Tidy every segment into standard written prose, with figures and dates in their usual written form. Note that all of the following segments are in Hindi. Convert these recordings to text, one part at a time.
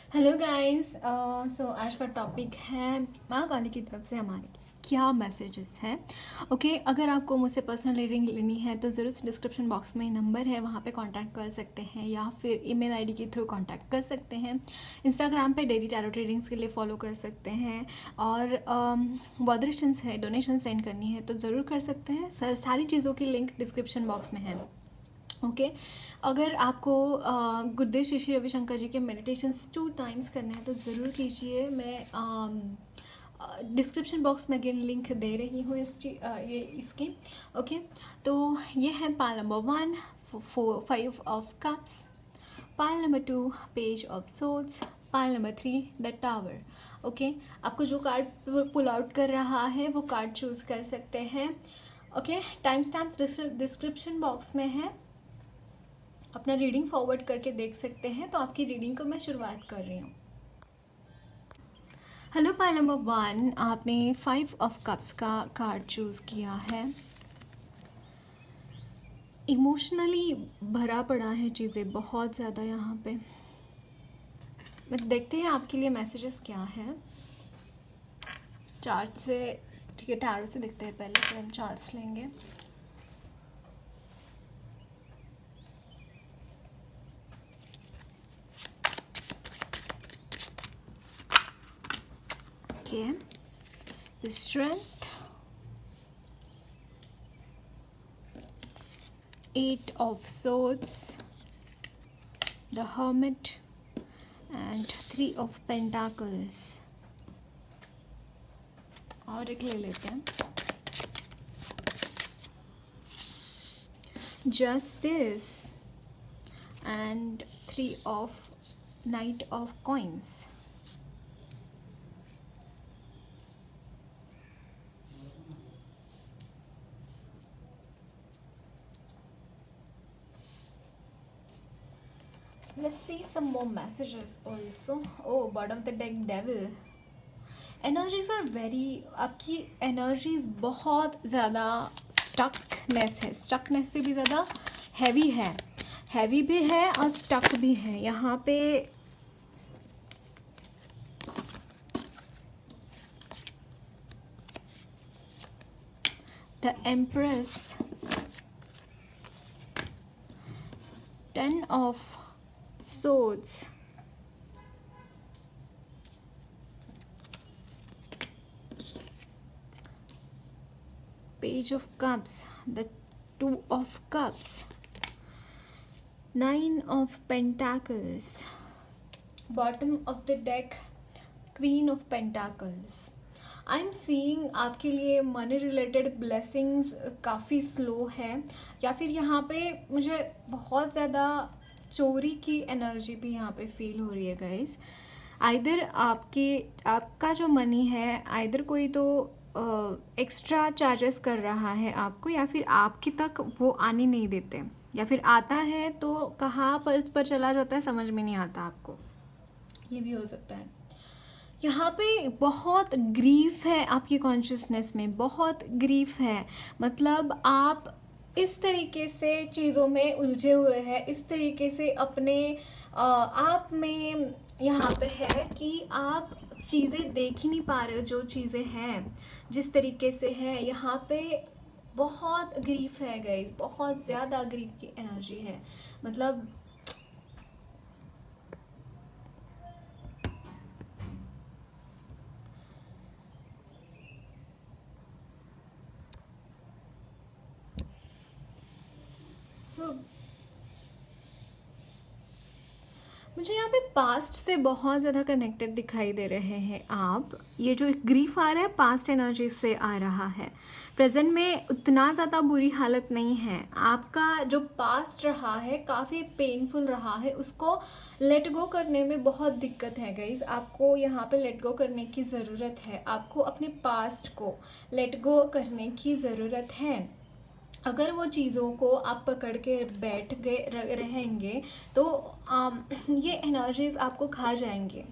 Hello guys. सो आज का टॉपिक है माँ काली की तरफ से हमारे क्या मैसेजेस हैं। ओके, अगर आपको मुझसे पर्सनल रीडिंग लेनी है तो ज़रूर से डिस्क्रिप्शन बॉक्स में नंबर है, वहाँ पे कांटेक्ट कर सकते हैं या फिर ईमेल आईडी के थ्रू कांटेक्ट कर सकते हैं। इंस्टाग्राम पे डेली टैरो रीडिंग्स के लिए फॉलो कर सकते हैं। और वॉदरेशंस है, डोनेशन सेंड करनी है तो ज़रूर कर सकते हैं सर। सारी चीज़ों की लिंक डिस्क्रिप्शन बॉक्स में है। ओके, अगर आपको गुरुदेव श्री श्री रविशंकर जी के मेडिटेशंस 2 टाइम्स करने हैं तो ज़रूर कीजिए। मैं डिस्क्रिप्शन बॉक्स में अगेन लिंक दे रही हूँ ये इसकी। ओके, तो ये है pile number 1 5 of cups, pile number 2 page of swords, pile number 3 the tower. Okay, आपको जो कार्ड पुल आउट कर रहा है वो कार्ड चूज़ कर सकते हैं। Okay, time stamps description box में है, अपना रीडिंग फॉरवर्ड करके देख सकते हैं। तो आपकी रीडिंग को मैं शुरुआत कर रही हूँ। हेलो पाइल नंबर 1, आपने 5 ऑफ कप्स का कार्ड चूज़ किया है। इमोशनली भरा पड़ा है चीज़ें बहुत ज़्यादा यहाँ पे। देखते हैं आपके लिए मैसेजेस क्या है चार्ट से। ठीक है, टैरो से देखते हैं पहले, फिर हम चार्ट्स लेंगे। Okay, the strength, 8 of swords, the hermit and 3 of pentacles। और एक ले लेते हैं, justice and 3 of knight of coins। Let's see some more messages also. Oh, bottom of the deck, devil। Energies are very, आपकी एनर्जीज बहुत ज़्यादा स्टकनेस है, स्टकनेस से भी ज़्यादा हैवी है, हैवी भी है और स्टक भी है यहाँ पे। The empress, 10 of swords, page of cups, the 2 of cups, 9 of pentacles, bottom of the deck, queen of pentacles। I am seeing आपके लिए मनी रिलेटेड ब्लेसिंग्स काफ़ी स्लो है, या फिर यहाँ पे मुझे बहुत ज़्यादा चोरी की एनर्जी भी यहाँ पे फील हो रही है गाइस। आइदर आपका जो मनी है, आइदर कोई तो एक्स्ट्रा चार्जेस कर रहा है आपको, या फिर आपकी तक वो आने नहीं देते, या फिर आता है तो कहाँ पर चला जाता है समझ में नहीं आता आपको, ये भी हो सकता है। यहाँ पे बहुत ग्रीफ है आपकी कॉन्शियसनेस में, बहुत ग्रीफ है। मतलब आप इस तरीके से चीज़ों में उलझे हुए हैं, इस तरीके से अपने आप में यहाँ पे है कि आप चीज़ें देख ही नहीं पा रहे हो, जो चीज़ें हैं जिस तरीके से है यहाँ पे। बहुत ग्रीफ है गाइस, बहुत ज़्यादा ग्रीफ की एनर्जी है। मतलब सो मुझे यहाँ पे पास्ट से बहुत ज़्यादा कनेक्टेड दिखाई दे रहे हैं आप। ये जो ग्रीफ आ रहा है पास्ट एनर्जी से आ रहा है, प्रेजेंट में उतना ज़्यादा बुरी हालत नहीं है। आपका जो पास्ट रहा है काफ़ी पेनफुल रहा है, उसको लेट गो करने में बहुत दिक्कत है गाइज। आपको यहाँ पे लेट गो करने की ज़रूरत है, आपको अपने पास्ट को लेट गो करने की ज़रूरत है। अगर वो चीज़ों को आप पकड़ के बैठ गए रहेंगे तो ये एनर्जीज आपको खा जाएंगे।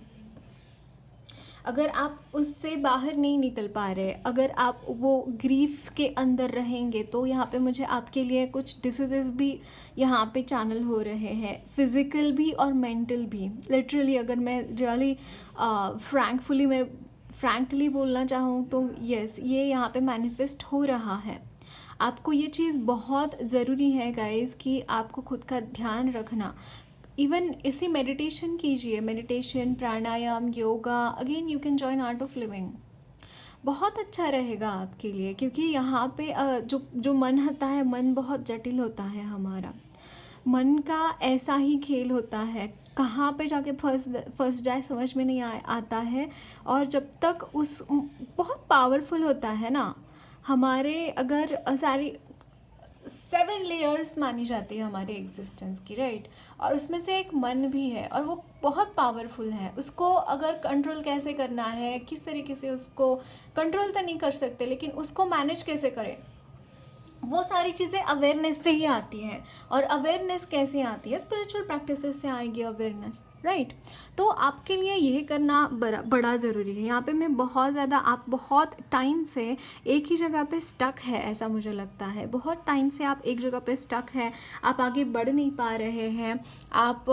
अगर आप उससे बाहर नहीं निकल पा रहे, अगर आप वो ग्रीफ के अंदर रहेंगे, तो यहाँ पे मुझे आपके लिए कुछ डिसीजेस भी यहाँ पे चैनल हो रहे हैं, फिज़िकल भी और मेंटल भी। लिटरली अगर मैं रियली फ्रैंकली बोलना चाहूँ तो यस, ये यहाँ पे मैनिफेस्ट हो रहा है। आपको ये चीज़ बहुत ज़रूरी है गाइस कि आपको खुद का ध्यान रखना। इवन इसी मेडिटेशन कीजिए, meditation, pranayama, yoga, again you can join art of living, बहुत अच्छा रहेगा आपके लिए। क्योंकि यहाँ पे जो जो मन होता है, मन बहुत जटिल होता है हमारा। मन का ऐसा ही खेल होता है, कहाँ पे जाके फंस जाए समझ में नहीं आता है। और जब तक उस बहुत पावरफुल होता है ना, हमारे अगर सारी 7 लेयर्स मानी जाती है हमारे एग्जिस्टेंस की, राइट। और उसमें से एक मन भी है और वो बहुत पावरफुल है। उसको अगर कंट्रोल कैसे करना है, किस तरीके से उसको कंट्रोल तो नहीं कर सकते, लेकिन उसको मैनेज कैसे करें, वो सारी चीज़ें अवेयरनेस से ही आती हैं। और अवेयरनेस कैसे आती है, स्पिरिचुअल प्रैक्टिसेस से आएगी अवेयरनेस, राइट। तो आपके लिए यह करना बड़ा ज़रूरी है। यहाँ पे मैं बहुत ज़्यादा, आप बहुत टाइम से एक ही जगह पे स्टक है, ऐसा मुझे लगता है। बहुत टाइम से आप एक जगह पे स्टक है, आप आगे बढ़ नहीं पा रहे हैं, आप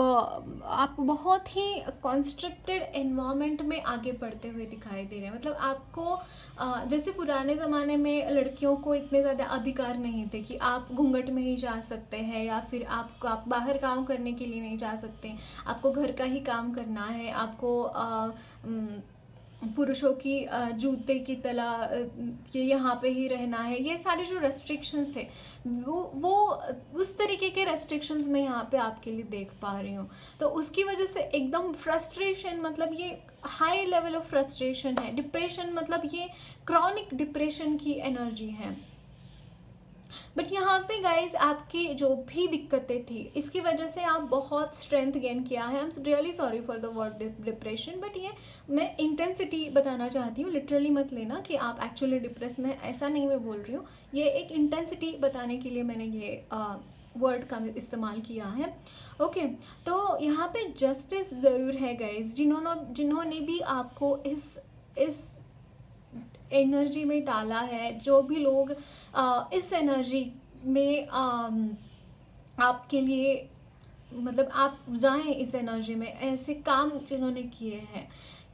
बहुत ही कॉन्स्ट्रिक्टेड एनवायरनमेंट में आगे बढ़ते हुए दिखाई दे रहे हैं। मतलब आपको जैसे पुराने ज़माने में लड़कियों को इतने ज़्यादा अधिकार नहीं थे कि आप घूंघट में ही जा सकते हैं, या फिर आप बाहर काम करने के लिए नहीं जा सकते, आपको घर का ही काम करना है, आपको पुरुषों की जूते की तला के यहाँ पे ही रहना है। ये सारे जो रेस्ट्रिक्शंस थे, वो उस तरीके के रेस्ट्रिक्शंस मैं यहाँ पे आपके लिए देख पा रही हूँ। तो उसकी वजह से एकदम फ्रस्ट्रेशन, मतलब ये हाई लेवल ऑफ फ्रस्ट्रेशन है। डिप्रेशन, मतलब ये क्रॉनिक डिप्रेशन की एनर्जी है। बट यहाँ पे गाइज आपकी जो भी दिक्कतें थी, इसकी वजह से आप बहुत स्ट्रेंथ गेन किया है। I am really sorry for the word depression, but ये मैं इंटेंसिटी बताना चाहती हूँ। लिटरली मत लेना कि आप एक्चुअली डिप्रेस में, ऐसा नहीं मैं बोल रही हूँ। ये एक इंटेंसिटी बताने के लिए मैंने ये वर्ड का इस्तेमाल किया है। ओके, तो यहाँ पे जस्टिस ज़रूर है गाइज। जिन्होंने भी आपको इस एनर्जी में डाला है, जो भी लोग इस एनर्जी में आपके लिए, मतलब आप जाएं इस एनर्जी में, ऐसे काम जिन्होंने किए हैं,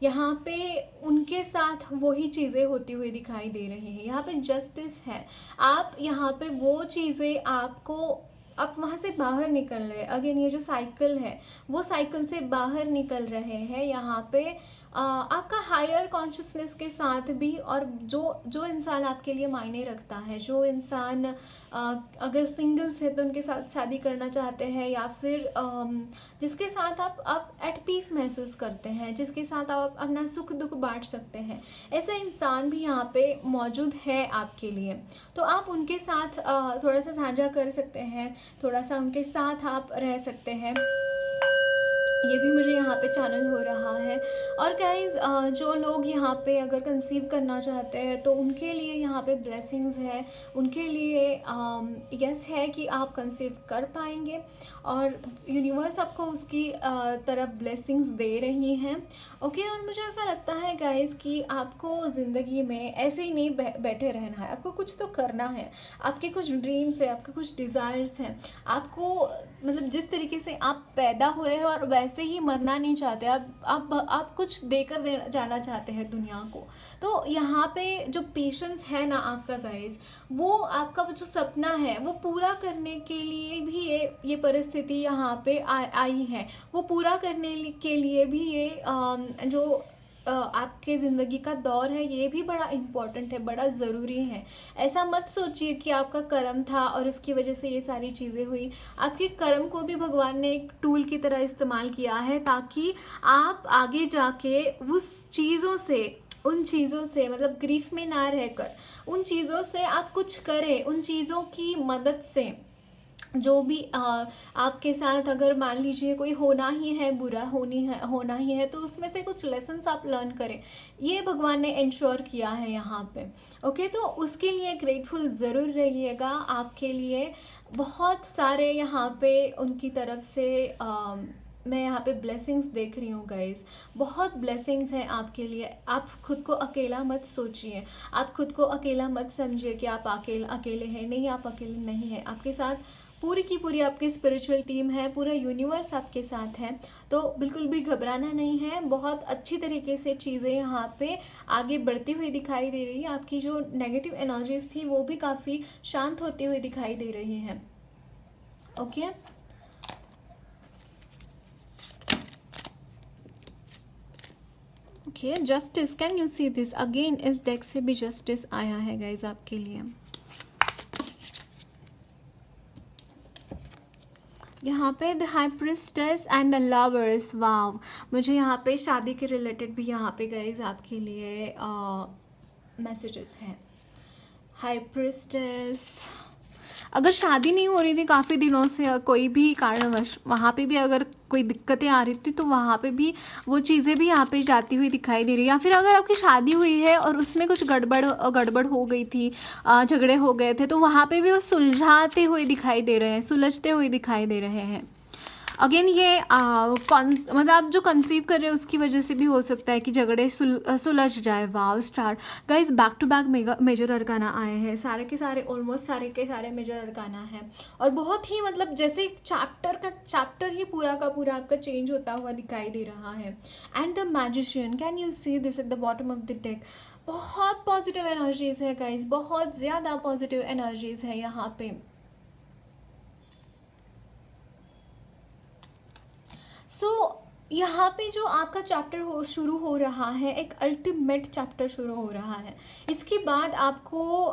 यहाँ पे उनके साथ वही चीज़ें होती हुई दिखाई दे रही हैं। यहाँ पे जस्टिस है। आप यहाँ पे वो चीज़ें आप वहाँ से बाहर निकल रहे हैं। अगेन ये जो साइकिल है, वो साइकिल से बाहर निकल रहे हैं। यहाँ पे आपका हायर कॉन्शियसनेस के साथ भी, और जो इंसान आपके लिए मायने रखता है, जो इंसान अगर सिंगल्स है तो उनके साथ शादी करना चाहते हैं, या फिर जिसके साथ आप एट पीस महसूस करते हैं, जिसके साथ आप अपना सुख दुख बांट सकते हैं, ऐसा इंसान भी यहाँ पे मौजूद है आपके लिए। तो आप उनके साथ थोड़ा सा साझा कर सकते हैं, थोड़ा सा उनके साथ आप रह सकते हैं। ये भी मुझे यहाँ पे चैनल हो रहा है। और गाइज जो लोग यहाँ पे अगर कंसीव करना चाहते हैं, तो उनके लिए यहाँ पे ब्लेसिंग्स है, उनके लिए यस है कि आप कंसीव कर पाएंगे, और यूनिवर्स आपको उसकी तरफ ब्लेसिंग्स दे रही हैं। ओके, और मुझे ऐसा लगता है गाइज कि आपको ज़िंदगी में ऐसे ही नहीं बैठे रहना है, आपको कुछ तो करना है। आपके कुछ ड्रीम्स है, आपके कुछ डिज़ायर्स हैं, आपको मतलब जिस तरीके से आप पैदा हुए हैं और वैसे ही मरना नहीं चाहते, आप कुछ देकर जाना चाहते हैं दुनिया को। तो यहाँ पे जो पेशेंस है ना आपका गाइस, वो आपका जो सपना है वो पूरा करने के लिए भी ये परिस्थिति यहाँ पे आई है। वो पूरा करने के लिए भी ये जो आपके ज़िंदगी का दौर है, ये भी बड़ा इम्पॉर्टेंट है, बड़ा ज़रूरी है। ऐसा मत सोचिए कि आपका कर्म था और इसकी वजह से ये सारी चीज़ें हुई। आपके कर्म को भी भगवान ने एक टूल की तरह इस्तेमाल किया है, ताकि आप आगे जाके उन चीज़ों से मतलब ग्रीफ में ना रहकर उन चीज़ों से आप कुछ करें। उन चीज़ों की मदद से जो भी आपके साथ, अगर मान लीजिए कोई होना ही है, बुरा होना ही है, तो उसमें से कुछ लेसन्स आप लर्न करें। ये भगवान ने इंश्योर किया है यहाँ पे। ओके, तो उसके लिए ग्रेटफुल ज़रूर रहिएगा। आपके लिए बहुत सारे यहाँ पे उनकी तरफ से मैं यहाँ पे ब्लेसिंग्स देख रही हूँ गाइस, बहुत ब्लेसिंग्स हैं आपके लिए। आप खुद को अकेला मत सोचिए, आप खुद को अकेला मत समझिए कि आप अकेले हैं। नहीं, आप अकेले नहीं हैं, आपके साथ पूरी की पूरी आपकी स्पिरिचुअल टीम है, पूरा यूनिवर्स आपके साथ है। तो बिल्कुल भी घबराना नहीं है। बहुत अच्छी तरीके से चीज़ें यहाँ पे आगे बढ़ती हुई दिखाई दे रही है। आपकी जो नेगेटिव एनर्जीज थी वो भी काफ़ी शांत होती हुई दिखाई दे रही हैं। Okay, okay, justice, can you see this again? इस डेक से भी जस्टिस आया है गाइज आपके लिए। यहाँ पे the high priestess and the lovers, wow, मुझे यहाँ पे शादी के रिलेटेड भी यहाँ पे गाइज आपके लिए मैसेजेस हैं। हाई प्रिस्टेस, अगर शादी नहीं हो रही थी काफ़ी दिनों से, कोई भी कारणवश वहाँ पे भी अगर कोई दिक्कतें आ रही थी, तो वहाँ पे भी वो चीज़ें भी यहाँ पे जाती हुई दिखाई दे रही है। या फिर अगर आपकी शादी हुई है और उसमें कुछ गड़बड़ हो गई थी, झगड़े हो गए थे, तो वहाँ पे भी वो सुलझाते हुए दिखाई दे रहे हैं, सुलझते हुए दिखाई दे रहे हैं। अगेन ये मतलब आप जो कंसीव कर रहे हैं उसकी वजह से भी हो सकता है कि झगड़े सुलझ जाए। Wow star, guys back to back major arcana आए हैं, सारे के सारे, ऑलमोस्ट सारे के सारे मेजर अरकाना हैं। और बहुत ही मतलब जैसे चैप्टर ही पूरा का पूरा आपका चेंज होता हुआ दिखाई दे रहा है। And the magician, can you see this at the bottom of the deck? बहुत पॉजिटिव एनर्जीज है गाइज, बहुत ज़्यादा पॉजिटिव एनर्जीज है यहाँ पे। यहाँ पे जो आपका चैप्टर शुरू हो रहा है, एक अल्टीमेट चैप्टर शुरू हो रहा है। इसके बाद आपको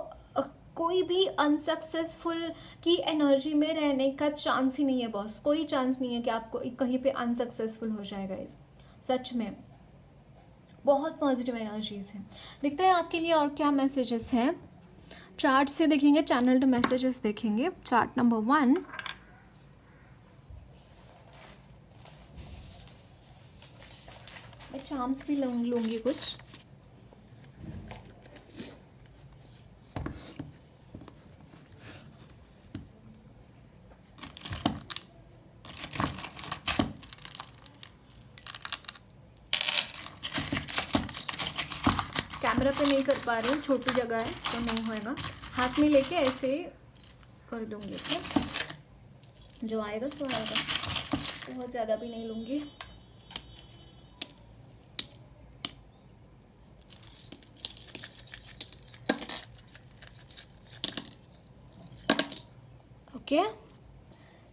कोई भी अनसक्सेसफुल की एनर्जी में रहने का चांस ही नहीं है बॉस, कोई चांस नहीं है कि आपको कहीं पे अनसक्सेसफुल हो जाएगा। इस सच में बहुत पॉजिटिव एनर्जीज है। दिखता है आपके लिए और क्या मैसेजेस हैं। चार्ट से देखेंगे, चैनल्ड मैसेजेस देखेंगे। चार्ट नंबर 1, मैं चार्म्स भी लूँगी कुछ। कैमरा पे नहीं कर पा रही हूँ, छोटी जगह है तो नहीं होएगा। हाथ में लेके ऐसे कर दूँगी। ओके, जो आएगा सो आएगा, बहुत ज़्यादा भी नहीं लूँगी। ओके,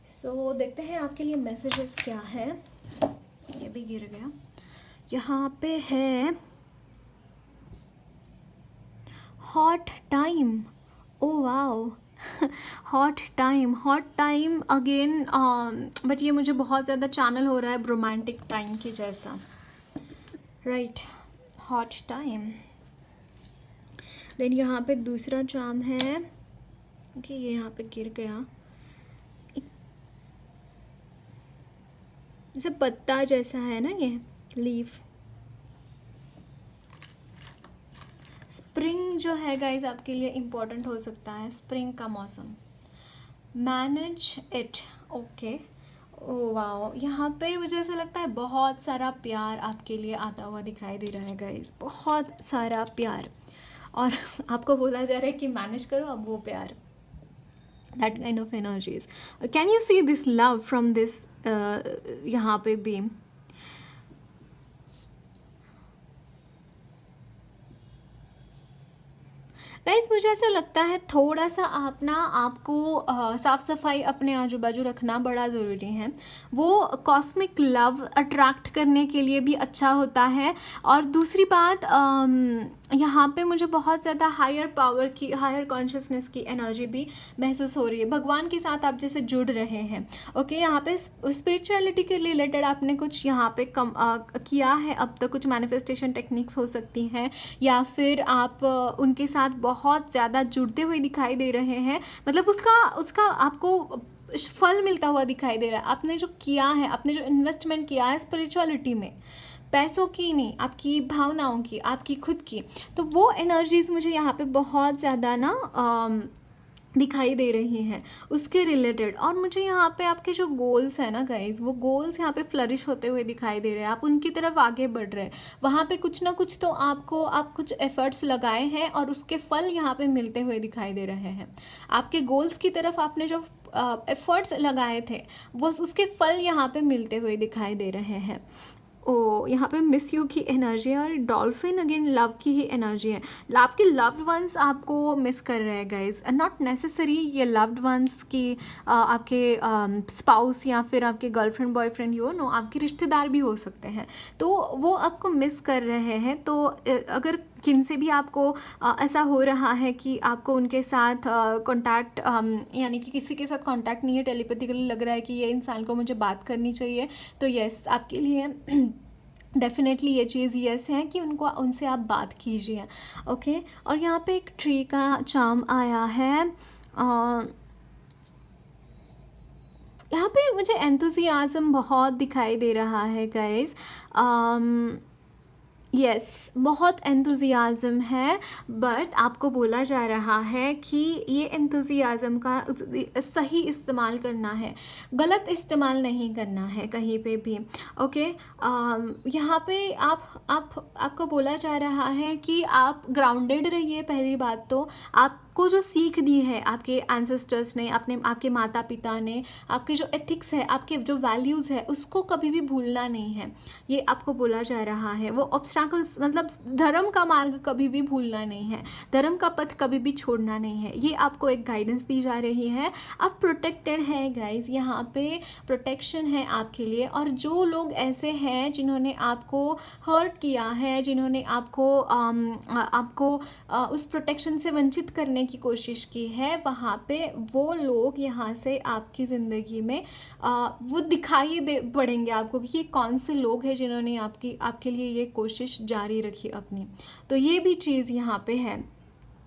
सो देखते हैं आपके लिए मैसेजेस क्या है। ये भी गिर गया। यहाँ पे है hot time, oh wow, hot time again, but ये मुझे बहुत ज़्यादा चैनल हो रहा है रोमांटिक टाइम की जैसा, राइट, हॉट टाइम। देन यहाँ पे दूसरा चार्म है, ओके, ये यहाँ पे गिर गया, जैसे पत्ता जैसा है ना, ये लीफ। स्प्रिंग जो है गाइज आपके लिए इम्पोर्टेंट हो सकता है, स्प्रिंग का मौसम। Manage it, okay, oh wow, यहाँ पे मुझे ऐसा लगता है बहुत सारा प्यार आपके लिए आता हुआ दिखाई दे रहा है गाइज, बहुत सारा प्यार। और आपको बोला जा रहा है कि मैनेज करो अब वो प्यार, that kind of energies. Can you see this love from this यहाँ पे भी? गाइस मुझे ऐसा लगता है थोड़ा सा आप ना आपको साफ़ सफाई अपने आजू बाजू रखना बड़ा ज़रूरी है। वो कॉस्मिक लव अट्रैक्ट करने के लिए भी अच्छा होता है। और दूसरी बात, यहाँ पे मुझे बहुत ज़्यादा हायर पावर की, हायर कॉन्शियसनेस की एनर्जी भी महसूस हो रही है। भगवान के साथ आप जैसे जुड़ रहे हैं। ओके, यहाँ पे स्पिरिचुअलिटी के रिलेटेड आपने कुछ यहाँ पे किया है अब तक, कुछ मैनिफेस्टेशन टेक्निक्स हो सकती हैं, या फिर आप उनके साथ बहुत ज़्यादा जुड़ते हुए दिखाई दे रहे हैं। मतलब उसका आपको फल मिलता हुआ दिखाई दे रहा है। आपने जो किया है, आपने जो इन्वेस्टमेंट किया है स्पिरिचुअलिटी में, पैसों की नहीं, आपकी भावनाओं की, आपकी खुद की, तो वो एनर्जीज़ मुझे यहाँ पे बहुत ज़्यादा ना दिखाई दे रही हैं उसके रिलेटेड। और मुझे यहाँ पे आपके जो गोल्स हैं ना गाइज, वो गोल्स यहाँ पे फ्लरिश होते हुए दिखाई दे रहे हैं, आप उनकी तरफ आगे बढ़ रहे हैं। वहाँ पे कुछ ना कुछ तो आप कुछ एफर्ट्स लगाए हैं और उसके फल यहाँ पे मिलते हुए दिखाई दे रहे हैं। आपके गोल्स की तरफ आपने जो एफर्ट्स लगाए थे वो उसके फल यहाँ पे मिलते हुए दिखाई दे रहे हैं। ओ, यहाँ पे मिस यू की एनर्जी है और डॉल्फिन अगेन लव की ही एनर्जी है। आपके लव्ड वंस आपको मिस कर रहे हैं गाइज, नॉट नेसेसरी ये लव्ड वंस की आपके स्पाउस या फिर आपके गर्लफ्रेंड बॉयफ्रेंड नो, आपके रिश्तेदार भी हो सकते हैं, तो वो आपको मिस कर रहे हैं। तो अगर किन से भी आपको ऐसा हो रहा है कि आपको उनके साथ कांटेक्ट यानी कि किसी के साथ कांटेक्ट नहीं है, टेलीपैथिकली लग रहा है कि ये इंसान को मुझे बात करनी चाहिए, तो यस आपके लिए डेफिनेटली ये चीज़ यस है कि उनसे आप बात कीजिए। ओके, और यहाँ पे एक ट्री का चार्म आया है। यहाँ पे मुझे एंथुसियाज्म बहुत दिखाई दे रहा है गाइज। यस, बहुत एंथुसियाज़म है, बट आपको बोला जा रहा है कि ये एंथुसियाज़म का सही इस्तेमाल करना है, गलत इस्तेमाल नहीं करना है कहीं पे भी। ओके, यहाँ पे आपको बोला जा रहा है कि आप ग्राउंडेड रहिए। पहली बात तो आपको जो सीख दी है आपके एंसेस्टर्स ने, आपके माता पिता ने, आपके जो एथिक्स है, आपके जो वैल्यूज़ है, उसको कभी भी भूलना नहीं है, ये आपको बोला जा रहा है। वो ऑब्स्टैकल्स मतलब धर्म का मार्ग कभी भी भूलना नहीं है, धर्म का पथ कभी भी छोड़ना नहीं है, ये आपको एक गाइडेंस दी जा रही है। आप प्रोटेक्टेड हैं गाइज, यहाँ पे प्रोटेक्शन है आपके लिए। और जो लोग ऐसे हैं जिन्होंने आपको हर्ट किया है, जिन्होंने आपको उस प्रोटेक्शन से वंचित करने की कोशिश की है, वहाँ पे वो लोग यहाँ से आपकी ज़िंदगी में वो दिखाई दे पड़ेंगे आपको कि कौन से लोग हैं जिन्होंने आपके लिए ये कोशिश जारी रखी अपनी। तो ये भी चीज़ यहाँ पे है।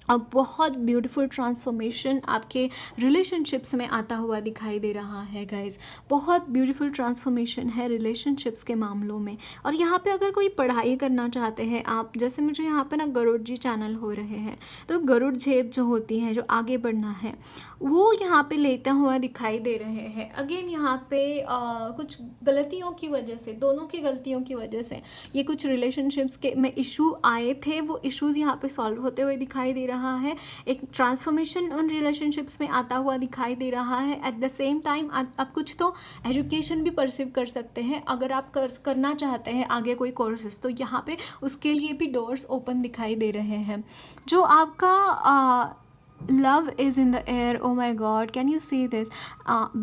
अब बहुत ब्यूटीफुल ट्रांसफॉर्मेशन आपके रिलेशनशिप्स में आता हुआ दिखाई दे रहा है गाइज, बहुत ब्यूटीफुल ट्रांसफॉर्मेशन है रिलेशनशिप्स के मामलों में। और यहाँ पे अगर कोई पढ़ाई करना चाहते हैं आप, जैसे मुझे यहाँ पे ना गरुड़ जी चैनल हो रहे हैं, तो गरुड़ झेप जो होती हैं, जो आगे बढ़ना है, वो यहाँ पे लेता हुआ दिखाई दे रहे हैं। अगेन यहाँ पे कुछ गलतियों की वजह से, दोनों की गलतियों की वजह से ये कुछ रिलेशनशिप्स के में इशू आए थे, वो इश्यूज़ यहाँ पे सॉल्व होते हुए दिखाई दे रहा है। एक ट्रांसफॉर्मेशन उन रिलेशनशिप्स में आता हुआ दिखाई दे रहा है। एट द सेम टाइम आप कुछ तो एजुकेशन भी परसीव कर सकते हैं अगर आप करना चाहते हैं आगे कोई कोर्सेस, तो यहाँ पे उसके लिए भी डोर्स ओपन दिखाई दे रहे हैं। जो आपका love is in the air, oh my god, can you see this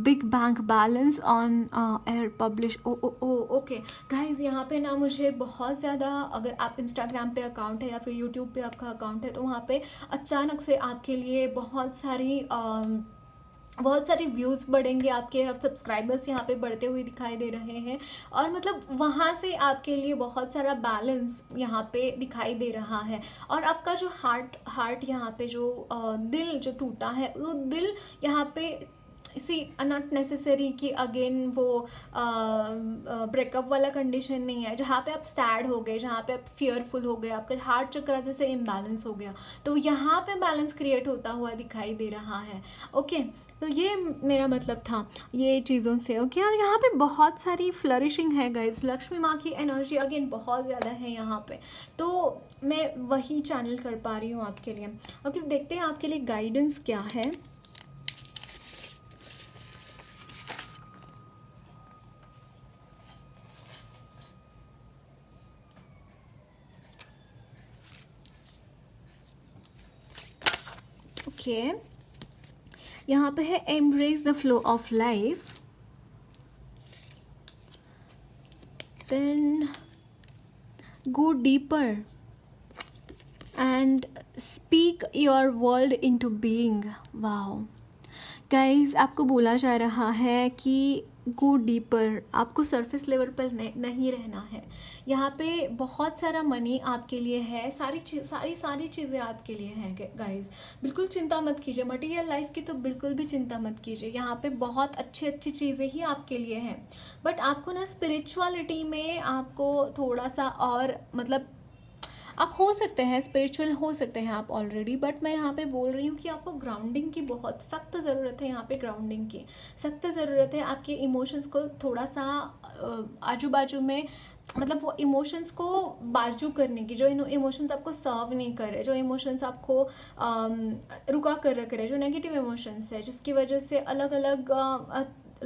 big bank balance on air publish, okay guys, यहाँ पे ना मुझे बहुत ज़्यादा, अगर आप इंस्टाग्राम पे अकाउंट है या फिर यूट्यूब पे आपका अकाउंट है, तो वहाँ पे अचानक से आपके लिए बहुत सारे व्यूज़ बढ़ेंगे, आपके सब्सक्राइबर्स यहाँ पे बढ़ते हुए दिखाई दे रहे हैं, और मतलब वहाँ से आपके लिए बहुत सारा बैलेंस यहाँ पे दिखाई दे रहा है। और आपका जो हार्ट यहाँ पे जो दिल जो टूटा है, वो दिल यहाँ पे इसी नॉट नेसेसरी कि अगेन वो ब्रेकअप वाला कंडीशन नहीं है जहाँ पे आप सैड हो गए, जहाँ पे आप फियरफुल हो गए, आपका हार्ट चक्र जैसे इम्बैलेंस हो गया, तो यहाँ पे बैलेंस क्रिएट होता हुआ दिखाई दे रहा है। ओके, तो ये मेरा मतलब था ये चीज़ों से। ओके, और यहाँ पे बहुत सारी फ्लरिशिंग है गाइज, लक्ष्मी माँ की एनर्जी अगेन बहुत ज़्यादा है यहाँ पे, तो मैं वही चैनल कर पा रही हूँ आपके लिए। ओके, देखते हैं आपके लिए गाइडेंस क्या है। ओके, यहाँ पे है embrace the flow of life, then go deeper and speak your world into being. Wow guys, आपको बोला जा रहा है कि गो डीपर, आपको सरफेस लेवल पर नहीं रहना है। यहाँ पे बहुत सारा मनी आपके लिए है, सारी चीज़ें आपके लिए हैं गाइज, बिल्कुल चिंता मत कीजिए। मटेरियल लाइफ की तो बिल्कुल भी चिंता मत कीजिए, यहाँ पे बहुत अच्छी चीज़ें ही आपके लिए हैं। बट आपको ना स्पिरिचुअलिटी में आपको थोड़ा सा और मतलब आप हो सकते हैं स्पिरिचुअल, हो सकते हैं आप ऑलरेडी, बट मैं यहाँ पे बोल रही हूँ कि आपको ग्राउंडिंग की बहुत सख्त ज़रूरत है। यहाँ पे ग्राउंडिंग की सख्त ज़रूरत है। आपके इमोशंस को थोड़ा सा आजू बाजू में, मतलब वो इमोशंस को बाजू करने की, जो इमोशंस आपको सर्व नहीं कर रहे, जो इमोशंस आपको रुका कर रख रहे, जो नेगेटिव इमोशंस है जिसकी वजह से अलग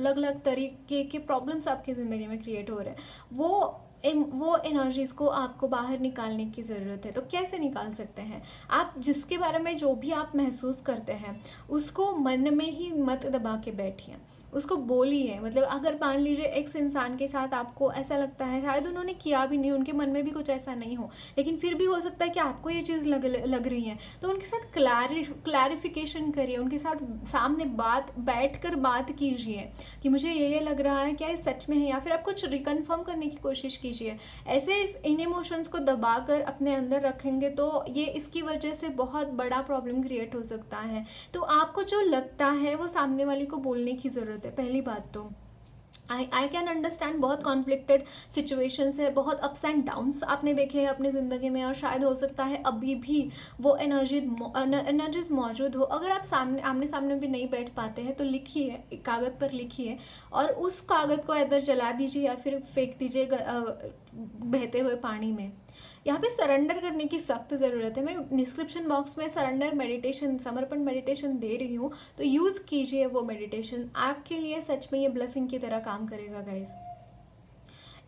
अलग तरीके के प्रॉब्लम्स आपकी ज़िंदगी में क्रिएट हो रहे हैं, वो एनर्जीज़ को आपको बाहर निकालने की ज़रूरत है। तो कैसे निकाल सकते हैं? आप जिसके बारे में जो भी आप महसूस करते हैं उसको मन में ही मत दबा के बैठिए, उसको बोलिए। मतलब अगर मान लीजिए एक इंसान के साथ आपको ऐसा लगता है, शायद उन्होंने किया भी नहीं, उनके मन में भी कुछ ऐसा नहीं हो, लेकिन फिर भी हो सकता है कि आपको ये चीज़ लग रही है, तो उनके साथ क्लैरिफिकेशन करिए, उनके साथ सामने बैठ कर बात कीजिए कि मुझे ये लग रहा है, क्या ये सच में है, या फिर आप कुछ रिकन्फर्म करने की कोशिश कीजिए। ऐसे इन इमोशंस को दबा कर अपने अंदर रखेंगे तो ये इसकी वजह से बहुत बड़ा प्रॉब्लम क्रिएट हो सकता है। तो आपको जो लगता है वो सामने वाले को बोलने की ज़रूरत है। पहली बात तो आई कैन अंडरस्टैंड, बहुत कॉन्फ्लिक्टेड सिचुएशंस है, बहुत अप्स एंड डाउन्स आपने देखे हैं अपनी ज़िंदगी में, और शायद हो सकता है अभी भी वो एनर्जीज मौजूद हो। अगर आप आमने सामने भी नहीं बैठ पाते हैं तो लिखिए, कागज़ पर लिखिए, और उस कागज़ को इधर जला दीजिए या फिर फेंक दीजिए बहते हुए पानी में। यहाँ पे सरेंडर करने की सख्त ज़रूरत है। मैं डिस्क्रिप्शन बॉक्स में सरेंडर मेडिटेशन, समर्पण मेडिटेशन दे रही हूँ, तो यूज़ कीजिए वो मेडिटेशन, आपके लिए सच में ये ब्लेसिंग की तरह काम करेगा guys.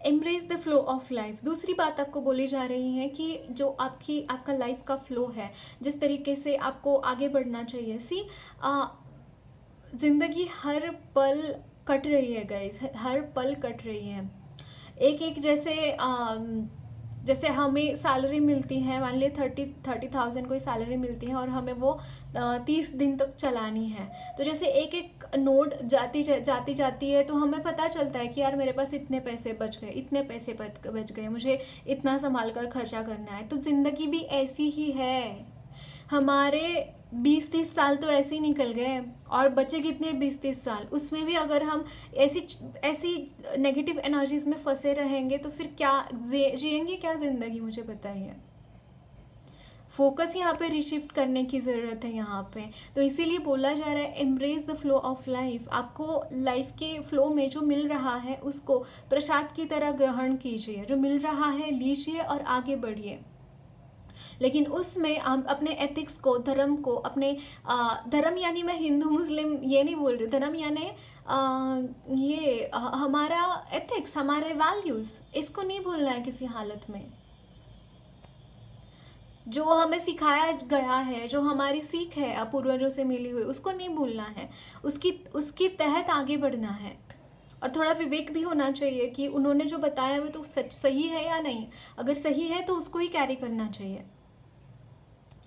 Embrace the flow of life. दूसरी बात आपको बोली जा रही है कि जो आपका लाइफ का फ्लो है, जिस तरीके से आपको आगे बढ़ना चाहिए। ज़िंदगी हर पल कट रही है गाइस, हर पल कट रही है। एक जैसे हमें सैलरी मिलती है, मान लीजिए 30,000 कोई सैलरी मिलती है और हमें वो 30 दिन तक चलानी है। तो जैसे एक एक नोट जाती है तो हमें पता चलता है कि यार मेरे पास इतने पैसे बच गए, इतने पैसे बच गए, मुझे इतना संभाल कर खर्चा करना है। तो ज़िंदगी भी ऐसी ही है। हमारे 20-30 साल तो ऐसे ही निकल गए, और बचे कितने 20-30 साल, उसमें भी अगर हम ऐसी नेगेटिव एनर्जीज में फंसे रहेंगे तो फिर क्या जिएंगे क्या ज़िंदगी, मुझे बताइए। फोकस यहाँ पे रिशिफ्ट करने की ज़रूरत है यहाँ पे। तो इसीलिए बोला जा रहा है embrace the flow of life. आपको लाइफ के फ्लो में जो मिल रहा है उसको प्रसाद की तरह ग्रहण कीजिए, जो मिल रहा है लीजिए और आगे बढ़िए। लेकिन उसमें हम अपने एथिक्स को, धर्म को, अपने धर्म यानी मैं हिंदू मुस्लिम ये नहीं बोल रही, धर्म यानी हमारा एथिक्स, हमारे वैल्यूज़, इसको नहीं भूलना है किसी हालत में। जो हमें सिखाया गया है, जो हमारी सीख है पूर्वजों से मिली हुई, उसको नहीं भूलना है, उसकी तहत आगे बढ़ना है। और थोड़ा विवेक भी होना चाहिए कि उन्होंने जो बताया वो तो सही है या नहीं। अगर सही है तो उसको ही कैरी करना चाहिए।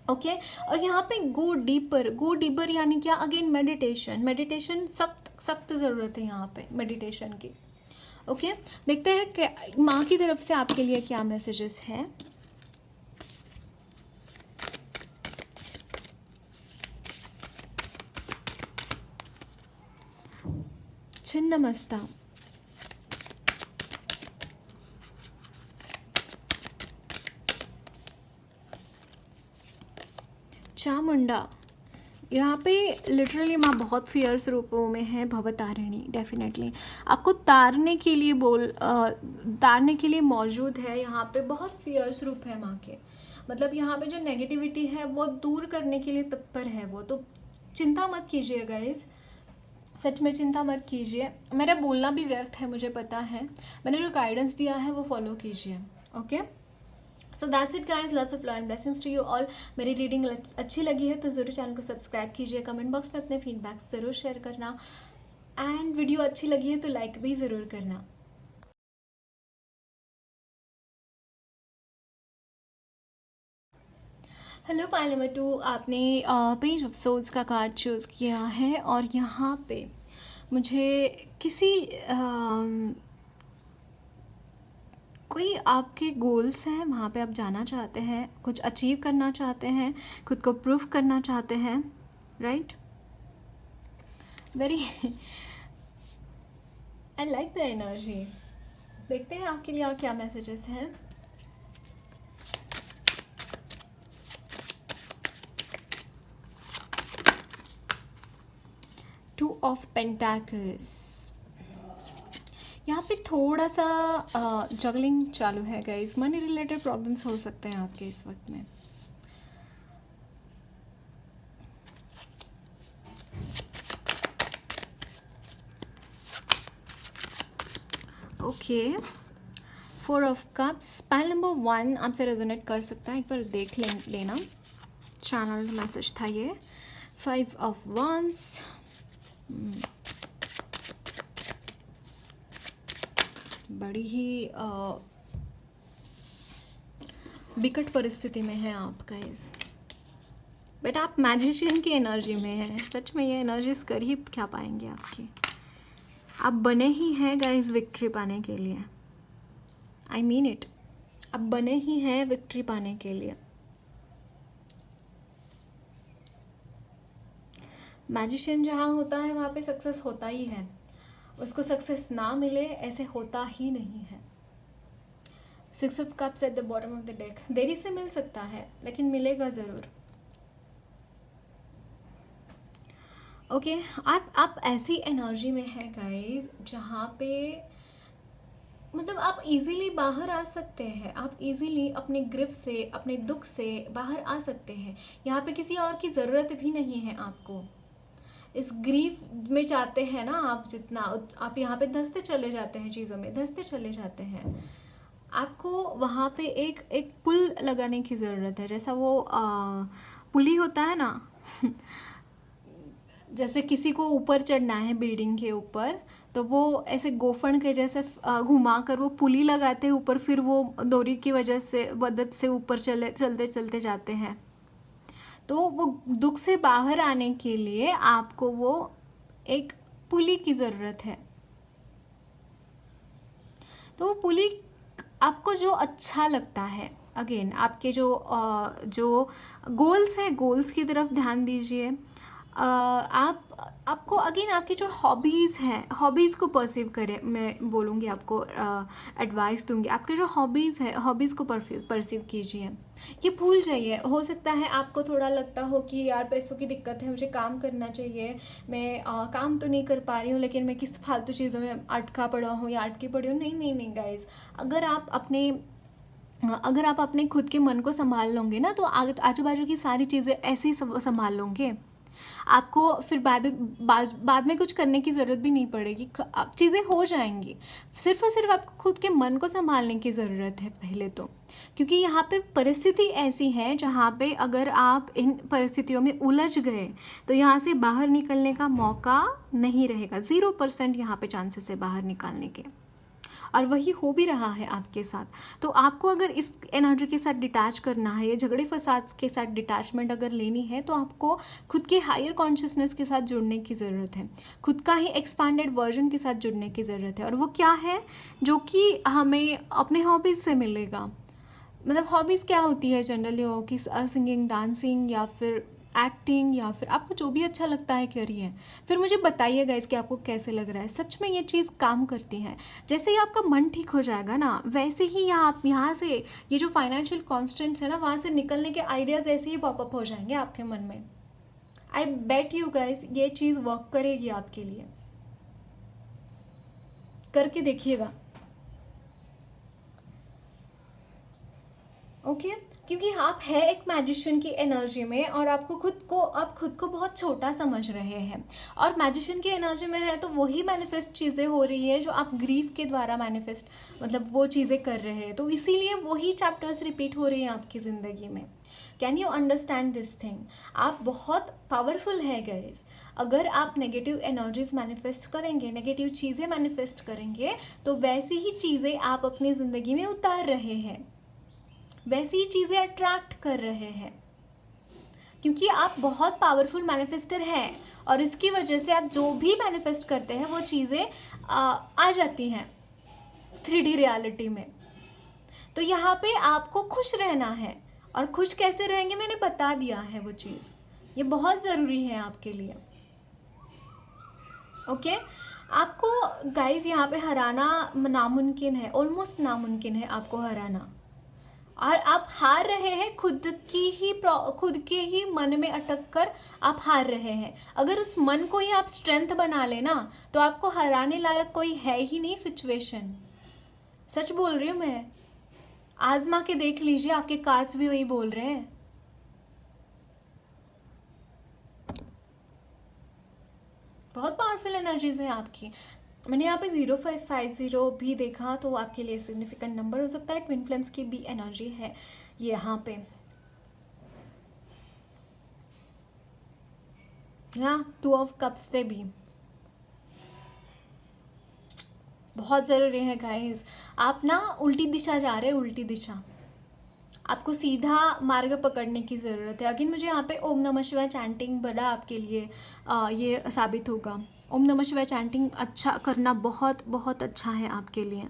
ओके और यहाँ पे गो डीपर यानी क्या? अगेन मेडिटेशन सख्त ज़रूरत है यहाँ पे मेडिटेशन की। ओके देखते हैं कि माँ की तरफ से आपके लिए क्या मैसेजेस है। छिन्नमस्ता, चामुंडा। यहाँ पे लिटरली माँ बहुत फियर्स रूपों में है, भवतारिणी। डेफिनेटली आपको तारने के लिए मौजूद है। यहाँ पे बहुत फियर्स रूप है माँ के। मतलब यहाँ पे जो नेगेटिविटी है वो दूर करने के लिए तत्पर है वो। तो चिंता मत कीजिए गाइस, सच में चिंता मत कीजिए। मेरा बोलना भी व्यर्थ है, मुझे पता है। मैंने जो गाइडेंस दिया है वो फॉलो कीजिए। Okay so that's it guys, lots of love and blessings to you all. मेरी रीडिंग अच्छी लगी है तो ज़रूर चैनल को सब्सक्राइब कीजिए, कमेंट बॉक्स में अपने फीडबैक ज़रूर शेयर करना, एंड वीडियो अच्छी लगी है तो लाइक भी ज़रूर करना। हेलो पाइल नंबर 2, आपने पेज ऑफ सोल्स का कार्ड चूज़ किया है, और यहाँ पे मुझे कोई आपके गोल्स हैं, वहाँ पे आप जाना चाहते हैं, कुछ अचीव करना चाहते हैं, खुद को प्रूफ करना चाहते हैं, right? Very I like the energy. देखते हैं आपके लिए और क्या मैसेजेस हैं। Two of pentacles. यहाँ पे थोड़ा सा जगलिंग चालू है गाइज, मनी रिलेटेड प्रॉब्लम्स हो सकते हैं आपके इस वक्त में। Okay, 4 of cups, pile number 1 आपसे रेजोनेट कर सकता है, एक बार देख लेना, चैनल मैसेज था ये। 5 ऑफ wands, बड़ी ही विकट परिस्थिति में है आप गाइस, बट आप मैजिशियन की एनर्जी में हैं। सच में ये एनर्जीज कर ही क्या पाएंगे आपकी, आप बने ही हैं गाइस विक्ट्री पाने के लिए। आई मीन इट, आप बने ही हैं विक्ट्री पाने के लिए। मैजिशियन जहाँ होता है वहाँ पे सक्सेस होता ही है, उसको सक्सेस ना मिले ऐसे होता ही नहीं है। 6 of cups eight the bottom of the deck, देरी से मिल सकता है लेकिन मिलेगा ज़रूर। ओके, आप ऐसी एनर्जी में है गाइज जहाँ पे मतलब आप इजीली बाहर आ सकते हैं, आप इजीली अपने ग्रिफ से, अपने दुख से बाहर आ सकते हैं। यहाँ पे किसी और की ज़रूरत भी नहीं है आपको। इस ग्रीफ में जाते हैं ना आप, जितना आप यहाँ पे धंसते चले जाते हैं, चीज़ों में धंसते चले जाते हैं। आपको वहाँ पे एक पुल लगाने की ज़रूरत है, जैसा वो पुली होता है ना जैसे किसी को ऊपर चढ़ना है बिल्डिंग के ऊपर, तो वो ऐसे गोफन के जैसे घुमा कर वो पुली लगाते हैं ऊपर, फिर वो डोरी की वजह से मदद से ऊपर चलते चलते जाते हैं। तो वो दुख से बाहर आने के लिए आपको वो एक पुली की ज़रूरत है। तो वो पुली आपको जो अच्छा लगता है, अगेन आपके जो गोल्स हैं, गोल्स की तरफ ध्यान दीजिए। आपको अगेन आपकी जो हॉबीज़ हैं, हॉबीज़ को परसीव करें। मैं बोलूँगी आपको, एडवाइस दूंगी, आपके जो हॉबीज़ है, हॉबीज़ को परसीव कीजिए। ये भूल जाइए। हो सकता है आपको थोड़ा लगता हो कि यार पैसों की दिक्कत है, मुझे काम करना चाहिए, मैं काम तो नहीं कर पा रही हूँ, लेकिन मैं किस फालतू चीज़ों में अटका पड़ा हूँ या अटकी पड़ी हूँ। नहीं नहीं नहीं गाइज, अगर आप अपने खुद के मन को संभाल लोगे ना, तो आजू बाजू की सारी चीज़ें ऐसे ही संभाल लोगे। आपको फिर बाद में कुछ करने की ज़रूरत भी नहीं पड़ेगी, चीज़ें हो जाएंगी। सिर्फ और सिर्फ आपको खुद के मन को संभालने की ज़रूरत है पहले तो, क्योंकि यहाँ पे परिस्थिति ऐसी है जहाँ पे अगर आप इन परिस्थितियों में उलझ गए तो यहाँ से बाहर निकलने का मौका नहीं रहेगा। 0% यहाँ पे चांसेस है बाहर निकालने के, और वही हो भी रहा है आपके साथ। तो आपको अगर इस एनर्जी के साथ डिटैच करना है, ये झगड़े फसाद के साथ डिटैचमेंट अगर लेनी है, तो आपको खुद के हायर कॉन्शियसनेस के साथ जुड़ने की ज़रूरत है, खुद का ही एक्सपांडेड वर्जन के साथ जुड़ने की ज़रूरत है। और वो क्या है, जो कि हमें अपने हॉबीज़ से मिलेगा। मतलब हॉबीज़ क्या होती है जनरली, हो कि सिंगिंग, डांसिंग, या फिर एक्टिंग, या फिर आपको जो भी अच्छा लगता है करिए। फिर मुझे बताइएगा इसके आपको कैसे लग रहा है। सच में ये चीज़ काम करती है। जैसे ही आपका मन ठीक हो जाएगा ना, वैसे ही आप यहाँ से ये जो फाइनेंशियल कॉन्स्टेंट्स है ना, वहाँ से निकलने के आइडियाज़ ऐसे ही पॉपअप हो जाएंगे आपके मन में। आई बेट यू गाइस ये चीज़ वर्क करेगी आपके लिए, करके देखिएगा। ओके क्योंकि आप है एक मैजिशियन की एनर्जी में, और आप खुद को बहुत छोटा समझ रहे हैं, और मैजिशियन की एनर्जी में है तो वही मैनिफेस्ट चीज़ें हो रही है जो आप ग्रीफ के द्वारा मैनिफेस्ट, मतलब वो चीज़ें कर रहे हैं। तो इसीलिए वही चैप्टर्स रिपीट हो रही हैं आपकी ज़िंदगी में। Can you understand this thing? आप बहुत पावरफुल है गाइस। अगर आप नेगेटिव एनर्जीज मैनिफेस्ट करेंगे, नेगेटिव चीज़ें मैनिफेस्ट करेंगे, तो वैसी ही चीज़ें आप अपनी ज़िंदगी में उतार रहे हैं, वैसी ही चीज़ें अट्रैक्ट कर रहे हैं, क्योंकि आप बहुत पावरफुल मैनिफेस्टर हैं, और इसकी वजह से आप जो भी मैनिफेस्ट करते हैं वो चीज़ें आ जाती हैं 3D रियलिटी में। तो यहाँ पे आपको खुश रहना है, और खुश कैसे रहेंगे मैंने बता दिया है वो चीज़, ये बहुत ज़रूरी है आपके लिए। ओके आपको गाइज यहाँ पे हराना नामुमकिन है, ऑलमोस्ट नामुमकिन है आपको हराना। और आप हार रहे हैं खुद के ही मन में अटक कर आप हार रहे हैं। अगर उस मन को ही आप स्ट्रेंथ बना लेना तो आपको हराने लायक कोई है ही नहीं सिचुएशन। सच बोल रही हूँ मैं, आजमा के देख लीजिए, आपके कार्ड्स भी वही बोल रहे हैं। बहुत पावरफुल एनर्जीज है आपकी। मैंने यहाँ पे 0550 भी देखा तो आपके लिए सिग्निफिकेंट नंबर हो सकता है। ट्विन फ्लेम्स की भी एनर्जी है यहाँ पे। यहाँ 2 ऑफ कप्स से भी बहुत ज़रूरी है गाइस। आप ना उल्टी दिशा जा रहे हैं, उल्टी दिशा। आपको सीधा मार्ग पकड़ने की ज़रूरत है। अगेन मुझे यहाँ पे ओम नमः शिवाय चैंटिंग बड़ा आपके लिए ये साबित होगा। ओम नमः शिवाय चैंटिंग अच्छा करना बहुत बहुत अच्छा है आपके लिए।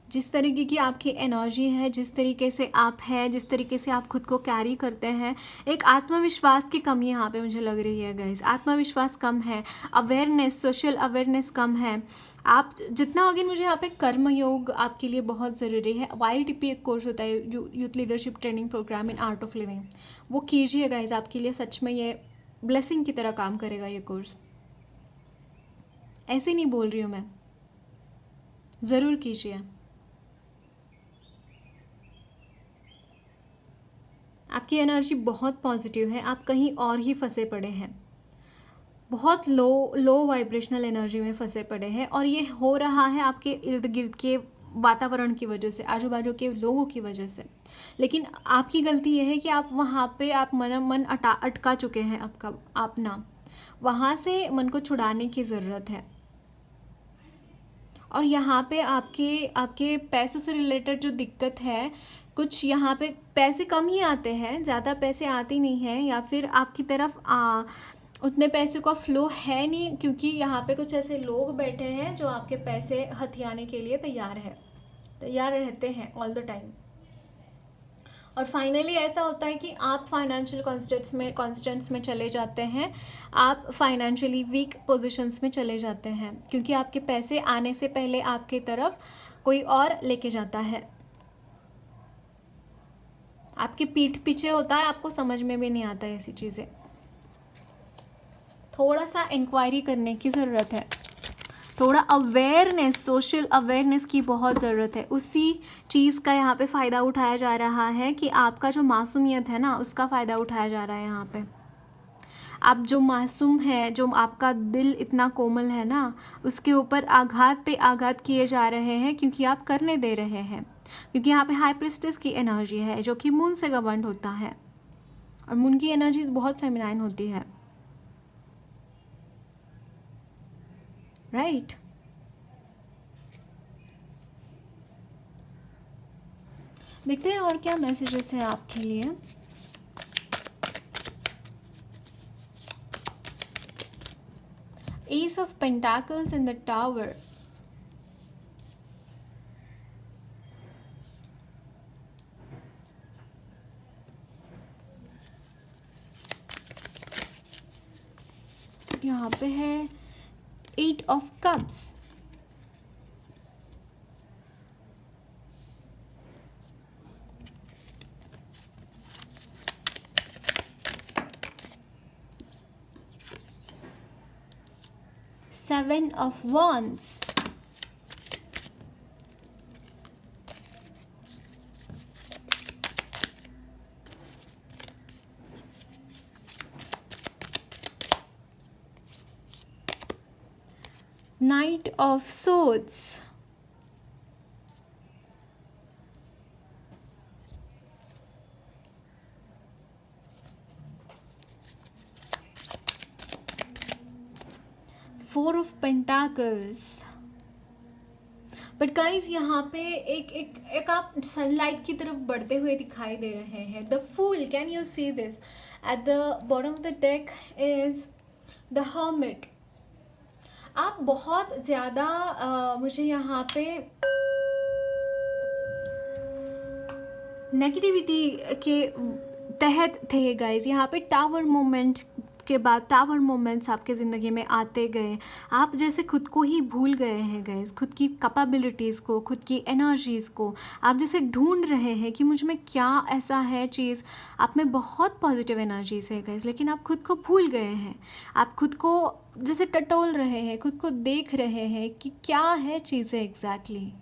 जिस तरीके की आपकी एनर्जी है, जिस तरीके से आप हैं, जिस तरीके से आप खुद को कैरी करते हैं, एक आत्मविश्वास की कमी यहाँ पे मुझे लग रही है गाइस। आत्मविश्वास कम है, अवेयरनेस, सोशल अवेयरनेस कम है। आप जितना अगेन मुझे यहाँ पे कर्म योग आपके लिए बहुत ज़रूरी है। YLTP एक कोर्स होता है, youth leadership training programme in Art of Living, वो कीजिए गाइस। आपके लिए सच में ये ब्लेसिंग की तरह काम करेगा ये कोर्स। ऐसे नहीं बोल रही हूँ मैं, ज़रूर कीजिए। आपकी एनर्जी बहुत पॉजिटिव है, आप कहीं और ही फंसे पड़े हैं, बहुत लो वाइब्रेशनल एनर्जी में फंसे पड़े हैं। और ये हो रहा है आपके इर्द गिर्द के वातावरण की वजह से, आजू बाजू के लोगों की वजह से। लेकिन आपकी गलती ये है कि आप वहाँ पे आप मन अटका चुके हैं। आपका आप ना वहाँ से मन को छुड़ाने की ज़रूरत है। और यहाँ पे आपके पैसों से रिलेटेड जो दिक्कत है, कुछ यहाँ पे पैसे कम ही आते हैं, ज़्यादा पैसे आते नहीं हैं, या फिर आपकी तरफ उतने पैसे का फ्लो है नहीं, क्योंकि यहाँ पे कुछ ऐसे लोग बैठे हैं जो आपके पैसे हथियाने के लिए तैयार रहते हैं ऑल द टाइम। और फाइनली ऐसा होता है कि आप फाइनेंशियल कॉन्स्टेंट्स में चले जाते हैं, आप फाइनेंशियली वीक पोजीशंस में चले जाते हैं, क्योंकि आपके पैसे आने से पहले आपकी तरफ कोई और लेके जाता है। आपकी पीठ पीछे होता है, आपको समझ में भी नहीं आता ऐसी चीज़ें। थोड़ा सा इंक्वायरी करने की ज़रूरत है, थोड़ा अवेयरनेस, सोशल अवेयरनेस की बहुत ज़रूरत है। उसी चीज़ का यहाँ पे फ़ायदा उठाया जा रहा है कि आपका जो मासूमियत है ना, उसका फ़ायदा उठाया जा रहा है यहाँ पे। आप जो मासूम है, जो आपका दिल इतना कोमल है ना, उसके ऊपर आघात पे आघात किए जा रहे हैं, क्योंकि आप करने दे रहे हैं। क्योंकि यहाँ पे हाई प्रिस्टेस की एनर्जी है जो कि मून से गवर्न होता है, और मून की एनर्जी बहुत फेमिनाइन होती है, राइट? देखते हैं और क्या मैसेजेस हैं आपके लिए। S of pentacles in the tower, यहाँ पे है 8 of cups, Seven of Wands, Knight of Swords, Four of Pentacles। But guys यहाँ पे एक आप सनलाइट की तरफ बढ़ते हुए दिखाई दे रहे हैं। The fool, can you see this? At the bottom of the deck is the hermit. आप बहुत ज़्यादा मुझे यहाँ पे नेगेटिविटी के तहत थे गाइज। यहाँ पे टावर मोमेंट के बाद टावर मोमेंट्स आपके ज़िंदगी में आते गए, आप जैसे खुद को ही भूल गए हैं गाइस, खुद की कैपेबिलिटीज़ को, खुद की एनर्जीज़ को आप जैसे ढूंढ रहे हैं कि मुझ में क्या ऐसा है चीज़। आप में बहुत पॉजिटिव एनर्जीज है गाइस, लेकिन आप खुद को भूल गए हैं। आप खुद को जैसे टटोल रहे हैं, खुद को देख रहे हैं कि क्या है चीज़ें एग्जैक्टली।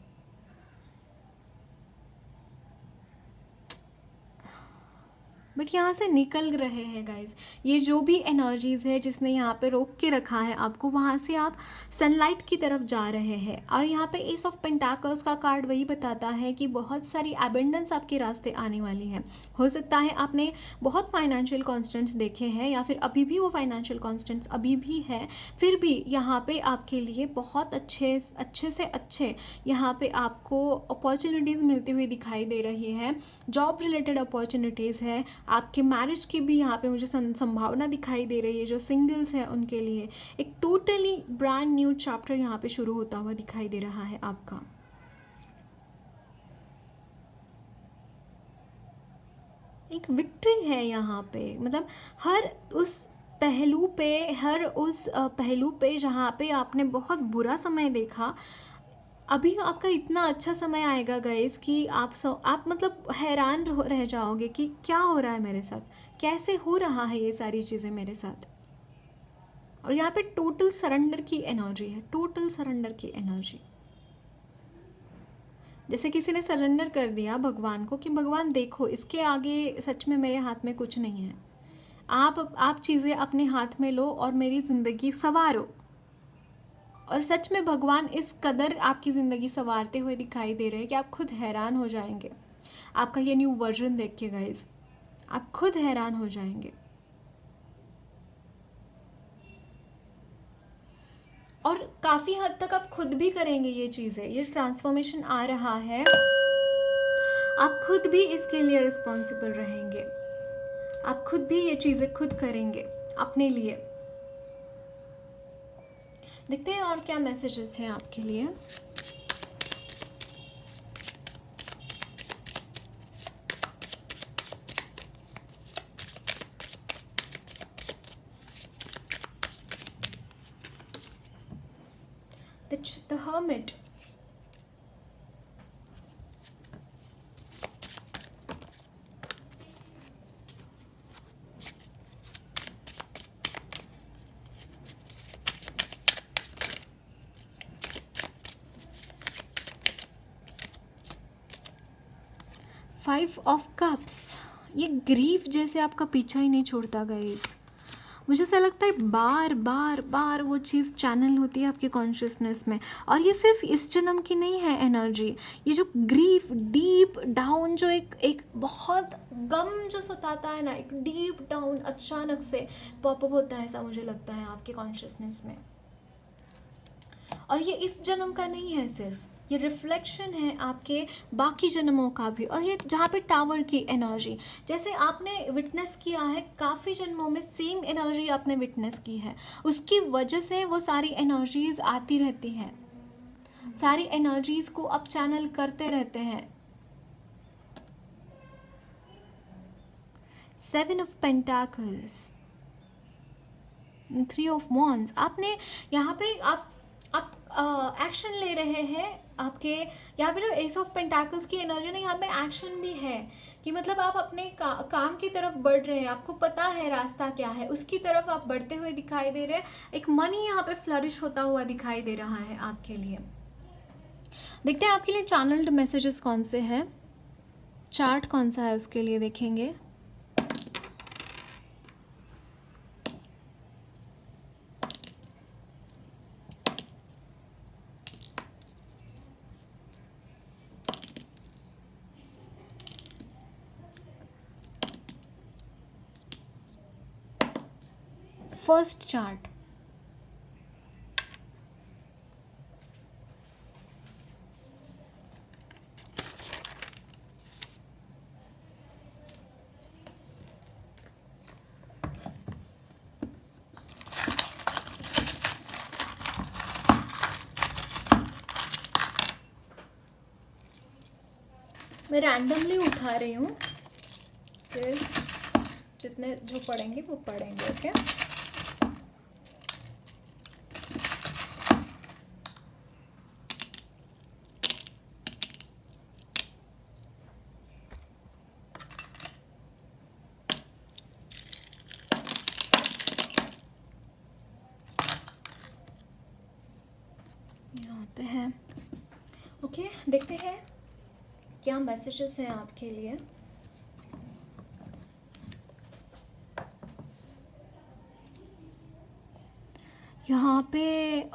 बट यहाँ से निकल रहे हैं गाइज। ये जो भी एनर्जीज़ है जिसने यहाँ पे रोक के रखा है आपको, वहाँ से आप सनलाइट की तरफ जा रहे हैं। और यहाँ पे एस ऑफ पेंटाकल्स का कार्ड वही बताता है कि बहुत सारी एबेंडेंस आपके रास्ते आने वाली है। हो सकता है आपने बहुत फाइनेंशियल कॉन्स्टेंट्स देखे हैं, या फिर अभी भी वो फाइनेंशियल कॉन्स्टेंट्स अभी भी है, फिर भी यहाँ पे आपके लिए बहुत अच्छे से अच्छे यहाँ पे आपको अपॉर्चुनिटीज़ मिलती हुई दिखाई दे रही है। जॉब रिलेटेड अपॉर्चुनिटीज़ है, आपके मैरिज की भी यहाँ पे मुझे संभावना दिखाई दे रही है। जो सिंगल्स हैं उनके लिए एक टोटली ब्रांड न्यू चैप्टर यहाँ पे शुरू होता हुआ दिखाई दे रहा है आपका। एक विक्ट्री है यहाँ पे, मतलब हर उस पहलू पे जहाँ पे आपने बहुत बुरा समय देखा, अभी आपका इतना अच्छा समय आएगा गाइस कि आप मतलब हैरान रह जाओगे कि क्या हो रहा है मेरे साथ, कैसे हो रहा है ये सारी चीज़ें मेरे साथ। और यहाँ पे टोटल सरेंडर की एनर्जी है, टोटल सरेंडर की एनर्जी। जैसे किसी ने सरेंडर कर दिया भगवान को कि भगवान देखो, इसके आगे सच में मेरे हाथ में कुछ नहीं है, आप चीज़ें अपने हाथ में लो और मेरी ज़िंदगी संवारो। और सच में भगवान इस कदर आपकी ज़िंदगी संवारते हुए दिखाई दे रहे हैं कि आप खुद हैरान हो जाएंगे। आपका ये न्यू वर्जन देख के गाइज आप खुद हैरान हो जाएंगे। और काफ़ी हद तक आप खुद भी करेंगे ये चीज़ें। ये ट्रांसफॉर्मेशन आ रहा है, आप खुद भी इसके लिए रिस्पॉन्सिबल रहेंगे, आप खुद भी ये चीज़ें खुद करेंगे अपने लिए। देखते हैं और क्या मैसेजेस हैं आपके लिए। The Hermit. Five of cups. ये ग्रीफ जैसे आपका पीछा ही नहीं छोड़ता गाइस। मुझे ऐसा लगता है बार बार बार वो चीज़ चैनल होती है आपके कॉन्शियसनेस में। और ये सिर्फ इस जन्म की नहीं है एनर्जी, ये जो ग्रीफ डीप डाउन, जो एक बहुत गम जो सताता है ना, एक डीप डाउन अचानक से पॉपअप होता है, ऐसा मुझे लगता है आपके कॉन्शियसनेस में। और ये इस जन्म का नहीं है सिर्फ, ये रिफ्लेक्शन है आपके बाकी जन्मों का भी। और ये जहाँ पे टावर की एनर्जी, जैसे आपने विटनेस किया है काफ़ी जन्मों में, सेम एनर्जी आपने विटनेस की है, उसकी वजह से वो सारी एनर्जीज आती रहती हैं, सारी एनर्जीज को आप चैनल करते रहते हैं। 7 ऑफ पेंटाकल्स, 3 ऑफ वॉन्ड्स। आपने यहाँ पे आप एक्शन ले रहे हैं। आपके यहाँ पे जो एस ऑफ पेंटाकल्स की एनर्जी ना, यहाँ पे एक्शन भी है कि मतलब आप अपने काम की तरफ बढ़ रहे हैं, आपको पता है रास्ता क्या है, उसकी तरफ आप बढ़ते हुए दिखाई दे रहे हैं। एक मनी यहाँ पे फ्लरिश होता हुआ दिखाई दे रहा है आपके लिए। देखते हैं आपके लिए चैनल्ड मैसेजेस कौन से हैं, चार्ट कौन सा है उसके लिए देखेंगे। फर्स्ट चार्ट, मैं रैंडमली उठा रही हूँ, फिर जितने जो पढ़ेंगे वो पढ़ेंगे। ओके, यहाँ पे है। ओके, देखते हैं क्या मैसेजेस हैं आपके लिए। यहाँ पे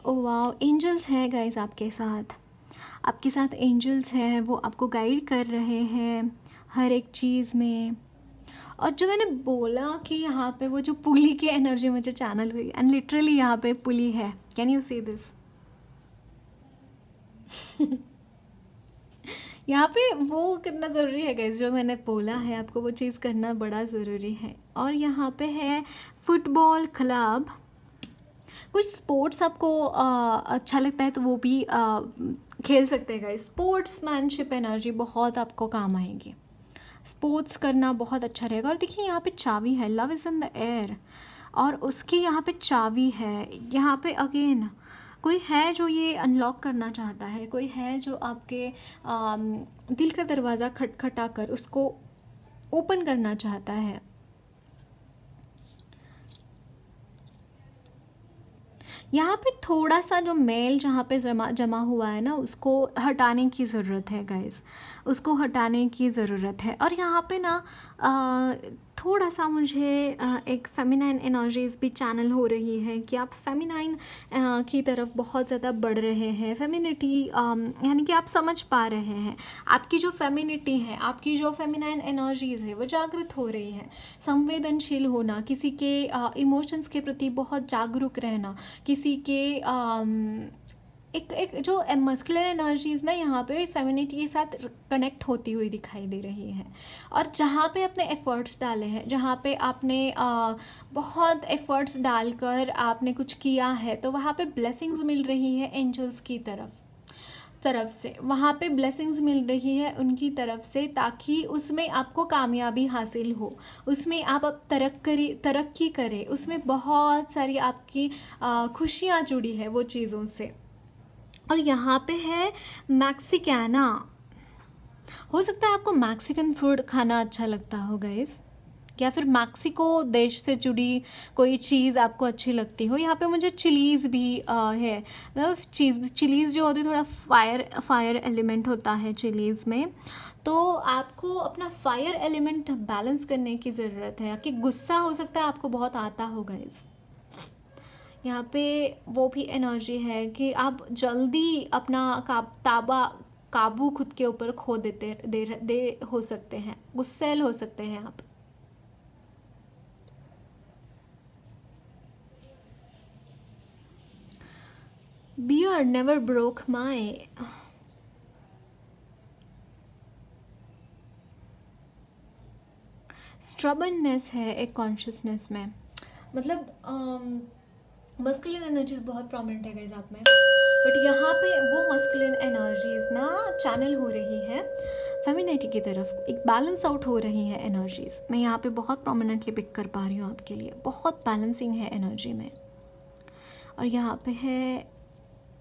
वाह, एंजल्स हैं गाइस आपके साथ एंजल्स हैं, वो आपको गाइड कर रहे हैं हर एक चीज़ में। और जो मैंने बोला कि यहाँ पे वो जो पुली की एनर्जी मुझे चैनल हुई, एंड लिटरली यहाँ पे पुली है। Can you see this? यहाँ पे वो कितना ज़रूरी है गाइस, जो मैंने बोला है आपको वो चीज़ करना बड़ा ज़रूरी है। और यहाँ पे है फुटबॉल क्लब। कुछ स्पोर्ट्स आपको अच्छा लगता है तो वो भी खेल सकते हैं गाइस। स्पोर्ट्समैनशिप एनर्जी बहुत आपको काम आएगी, स्पोर्ट्स करना बहुत अच्छा रहेगा। और देखिए यहाँ पे चाबी है, love is in the air, और उसकी यहाँ पे चाबी है। यहाँ पे अगेन कोई है जो ये अनलॉक करना चाहता है, कोई है जो आपके दिल का दरवाज़ा खटखटा कर उसको ओपन करना चाहता है। यहाँ पे थोड़ा सा जो मेल जहाँ पे जमा हुआ है ना, उसको हटाने की ज़रूरत है गाइस, उसको हटाने की ज़रूरत है। और यहाँ पे ना थोड़ा सा मुझे एक फेमिनाइन एनर्जीज भी चैनल हो रही है कि आप फेमिनाइन की तरफ बहुत ज़्यादा बढ़ रहे हैं। फेमिनिटी यानी कि आप समझ पा रहे हैं आपकी जो फेमिनिटी है, आपकी जो फेमिनाइन एनर्जीज है वो जागृत हो रही है। संवेदनशील होना, किसी के इमोशंस के प्रति बहुत जागरूक रहना, किसी के एक जो मस्कुलर एनर्जीज ना यहाँ पे फेमिनिटी के साथ कनेक्ट होती हुई दिखाई दे रही है। और जहाँ पे अपने एफ़र्ट्स डाले हैं, जहाँ पे आपने बहुत एफ़र्ट्स डालकर आपने कुछ किया है, तो वहाँ पे ब्लेसिंग्स मिल रही है एंजल्स की तरफ से, वहाँ पे ब्लेसिंग्स मिल रही है उनकी तरफ से, ताकि उसमें आपको कामयाबी हासिल हो, उसमें आप अब तरक्की करें, उसमें बहुत सारी आपकी खुशियाँ जुड़ी है वो चीज़ों से। और यहाँ पे है मैक्सिकाना। हो सकता है आपको मैक्सिकन फूड खाना अच्छा लगता हो गाइस, या फिर मैक्सिको देश से जुड़ी कोई चीज़ आपको अच्छी लगती हो। यहाँ पे मुझे चिलीज़ भी है, मतलब चिलीज़ जो होती है थोड़ा फायर एलिमेंट होता है चिलीज़ में, तो आपको अपना फायर एलिमेंट बैलेंस करने की ज़रूरत है। कि गुस्सा हो सकता है आपको बहुत आता हो गाइस, यहाँ पे वो भी एनर्जी है कि आप जल्दी अपना काबू खुद के ऊपर खो दे हो सकते हैं, गुस्सैल हो सकते हैं आप। Bear never broke my. Stubbornness है एक कॉन्शियसनेस में, मतलब मस्कुलिन एनर्जीज बहुत प्रोमिनेंट है गाइस आप में, बट यहाँ पे वो मस्कुलिन एनर्जीज ना चैनल हो रही है फेमिनिटी की तरफ, एक बैलेंस आउट हो रही है एनर्जीज। मैं यहाँ पे बहुत प्रोमिनेंटली पिक कर पा रही हूँ आपके लिए, बहुत बैलेंसिंग है एनर्जी में। और यहाँ पे है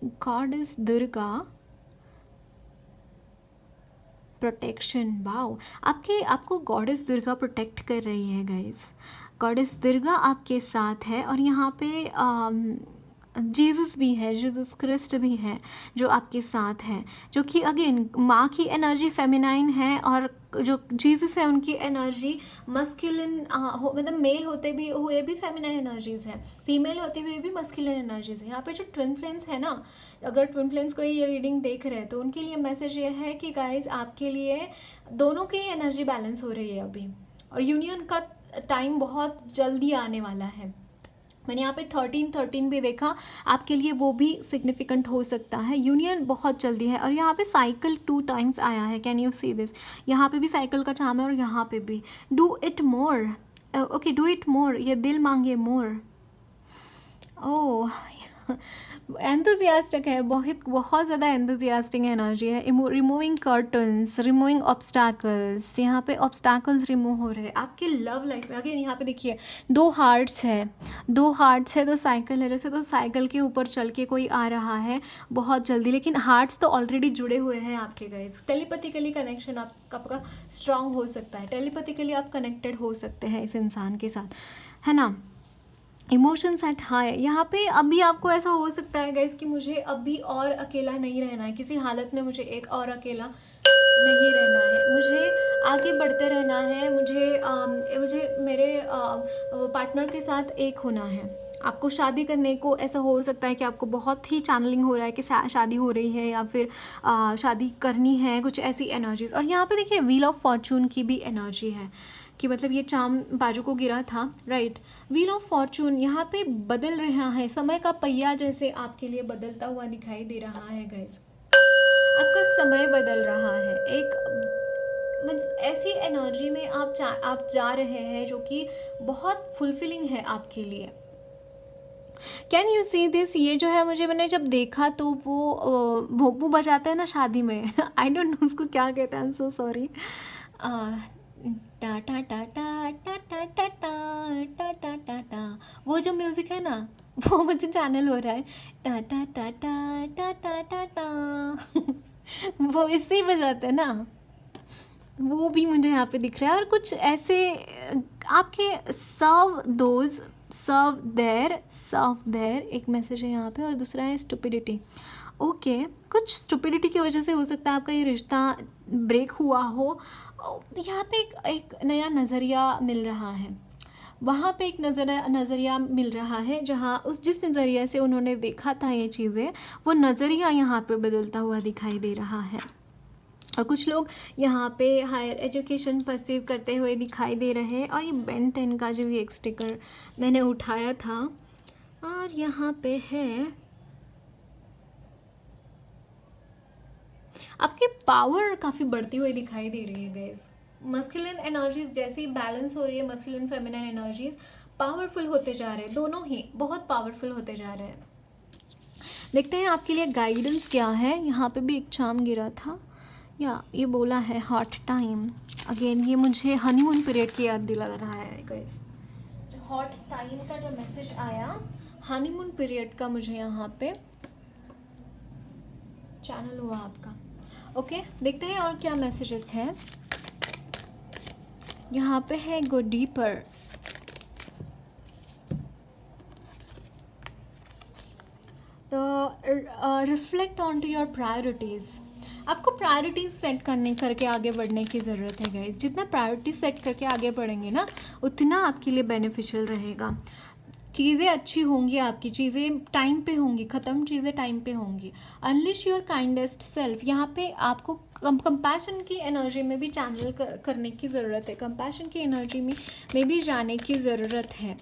गॉडेस दुर्गा प्रोटेक्शन। वाओ, आपको गॉडेस दुर्गा प्रोटेक्ट कर रही है गाइस, गॉडेस दुर्गा आपके साथ है। और यहाँ पे जीसस भी है, जीसस क्रिस्ट भी है जो आपके साथ है, जो कि अगेन माँ की एनर्जी फेमिनाइन है, और जो जीसस है उनकी एनर्जी मस्कुलिन, मतलब मेल होते भी हुए भी फेमिनाइन एनर्जीज है, फीमेल होते हुए भी मस्कुलिन एनर्जीज है। यहाँ पे जो ट्विन फ्लेम्स है ना, अगर ट्विन फ्लेम्स को ये रीडिंग देख रहे हैं तो उनके लिए मैसेज ये है कि गाइज आपके लिए दोनों की एनर्जी बैलेंस हो रही है अभी, और यूनियन का टाइम बहुत जल्दी आने वाला है। मैंने यहाँ पे 13 भी देखा, आपके लिए वो भी सिग्निफिकेंट हो सकता है, यूनियन बहुत जल्दी है। और यहाँ पे साइकिल 2 टाइम्स आया है, कैन यू सी दिस? यहाँ पे भी साइकिल का चाम है और यहाँ पे भी। Do it more, okay, do it more, ये दिल मांगे मोर। ओह एंथुजियास्टिक है, बहुत ज़्यादा एंथुजियास्टिक एनर्जी है। रिमूविंग कर्टन्स, रिमूविंग ऑब्स्टैकल्स, यहाँ पे ऑब्स्टैकल्स रिमूव हो रहे हैं आपके लव लाइफ में। अगेन यहाँ पे देखिए 2 हार्ट्स है, 2 साइकिल है, जैसे तो साइकिल के ऊपर चल के कोई आ रहा है बहुत जल्दी, लेकिन हार्ट्स तो ऑलरेडी जुड़े हुए हैं आपके गाइस। टेलीपैथिकली कनेक्शन आपका स्ट्रांग हो सकता है, टेलीपैथिकली आप कनेक्टेड हो सकते हैं इस इंसान के साथ, है ना। Emotions at high. यहाँ पे अभी आपको ऐसा हो सकता है गाइस कि मुझे अभी और अकेला नहीं रहना है, किसी हालत में मुझे एक और अकेला नहीं रहना है, मुझे आगे बढ़ते रहना है, मुझे मेरे पार्टनर के साथ एक होना है। आपको शादी करने को ऐसा हो सकता है कि आपको बहुत ही चैनलिंग हो रहा है कि शादी हो रही है या फिर शादी करनी है, कुछ ऐसी एनर्जीज। और यहाँ पे देखिए व्हील ऑफ फॉर्चून की भी एनर्जी है कि मतलब ये चाम बाजू को गिरा था, राइट। व्हील ऑफ फॉर्चून यहाँ पे बदल रहा है, समय का पहिया जैसे आपके लिए बदलता हुआ दिखाई दे रहा है गाइस। आपका समय बदल रहा है, एक ऐसी एनर्जी में आप जा रहे हैं जो कि बहुत फुलफिलिंग है आपके लिए। Can you see this? ये जो है मैंने जब देखा तो वो भोपू बजाता है ना शादी में आई डोंट नो उसको क्या कहते हैं, आई एम सो सॉरी। टा टा टा टा टा टा टा टा टा टा टा टा, वो जो म्यूजिक है ना वो मुझे चैनल हो रहा है, टा टा टा टा टा टा टा टा वो इससे ही बजाते हैं ना, वो भी मुझे यहाँ पे दिख रहा है। और कुछ ऐसे आपके सर्व देयर एक मैसेज है यहाँ पे, और दूसरा है स्टुपिडिटी। ओके, कुछ स्टुपिडिटी की वजह से हो सकता है आपका ये रिश्ता ब्रेक हुआ हो। यहाँ पे एक नया नज़रिया मिल रहा है, वहाँ पे एक नज़रिया मिल रहा है, जहाँ जिस नज़रिए से उन्होंने देखा था ये चीज़ें, वो नज़रिया यहाँ पे बदलता हुआ दिखाई दे रहा है। और कुछ लोग यहाँ पे हायर एजुकेशन परसीव करते हुए दिखाई दे रहे हैं। और ये बेन 10 का जो ये एक स्टिकर मैंने उठाया था, और यहाँ पे है आपकी पावर काफ़ी बढ़ती हुई दिखाई दे रही है गाइस। मस्कुलिन एनर्जीज जैसे ही बैलेंस हो रही है, मस्कुलिन फेमिनिन एनर्जीज पावरफुल होते जा रहे हैं, दोनों ही बहुत पावरफुल होते जा रहे हैं। देखते हैं आपके लिए गाइडेंस क्या है। यहाँ पे भी एक चाम गिरा था, या ये बोला है हॉट टाइम। अगेन ये मुझे हनीमून पीरियड की याद दिला रहा है गाइस। हॉट टाइम का जो मैसेज आया, हनीमून पीरियड का मुझे यहाँ पे चैनल हुआ आपका। ओके, देखते हैं और क्या मैसेजेस है। यहाँ पे है गो डीपर। तो reflect on to your priorities. आपको प्रायोरिटीज़ सेट करके आगे बढ़ने की ज़रूरत है गाइस। जितना प्रायोरिटीज सेट करके आगे बढ़ेंगे ना, उतना आपके लिए बेनिफिशियल रहेगा। चीज़ें अच्छी होंगी, आपकी चीज़ें टाइम पे होंगी, ख़त्म चीज़ें टाइम पे होंगी। Unleash your kindest self. यहाँ पे आपको कंपैशन की एनर्जी में भी चैनल करने की ज़रूरत है, कंपैशन की एनर्जी में भी जाने की ज़रूरत है।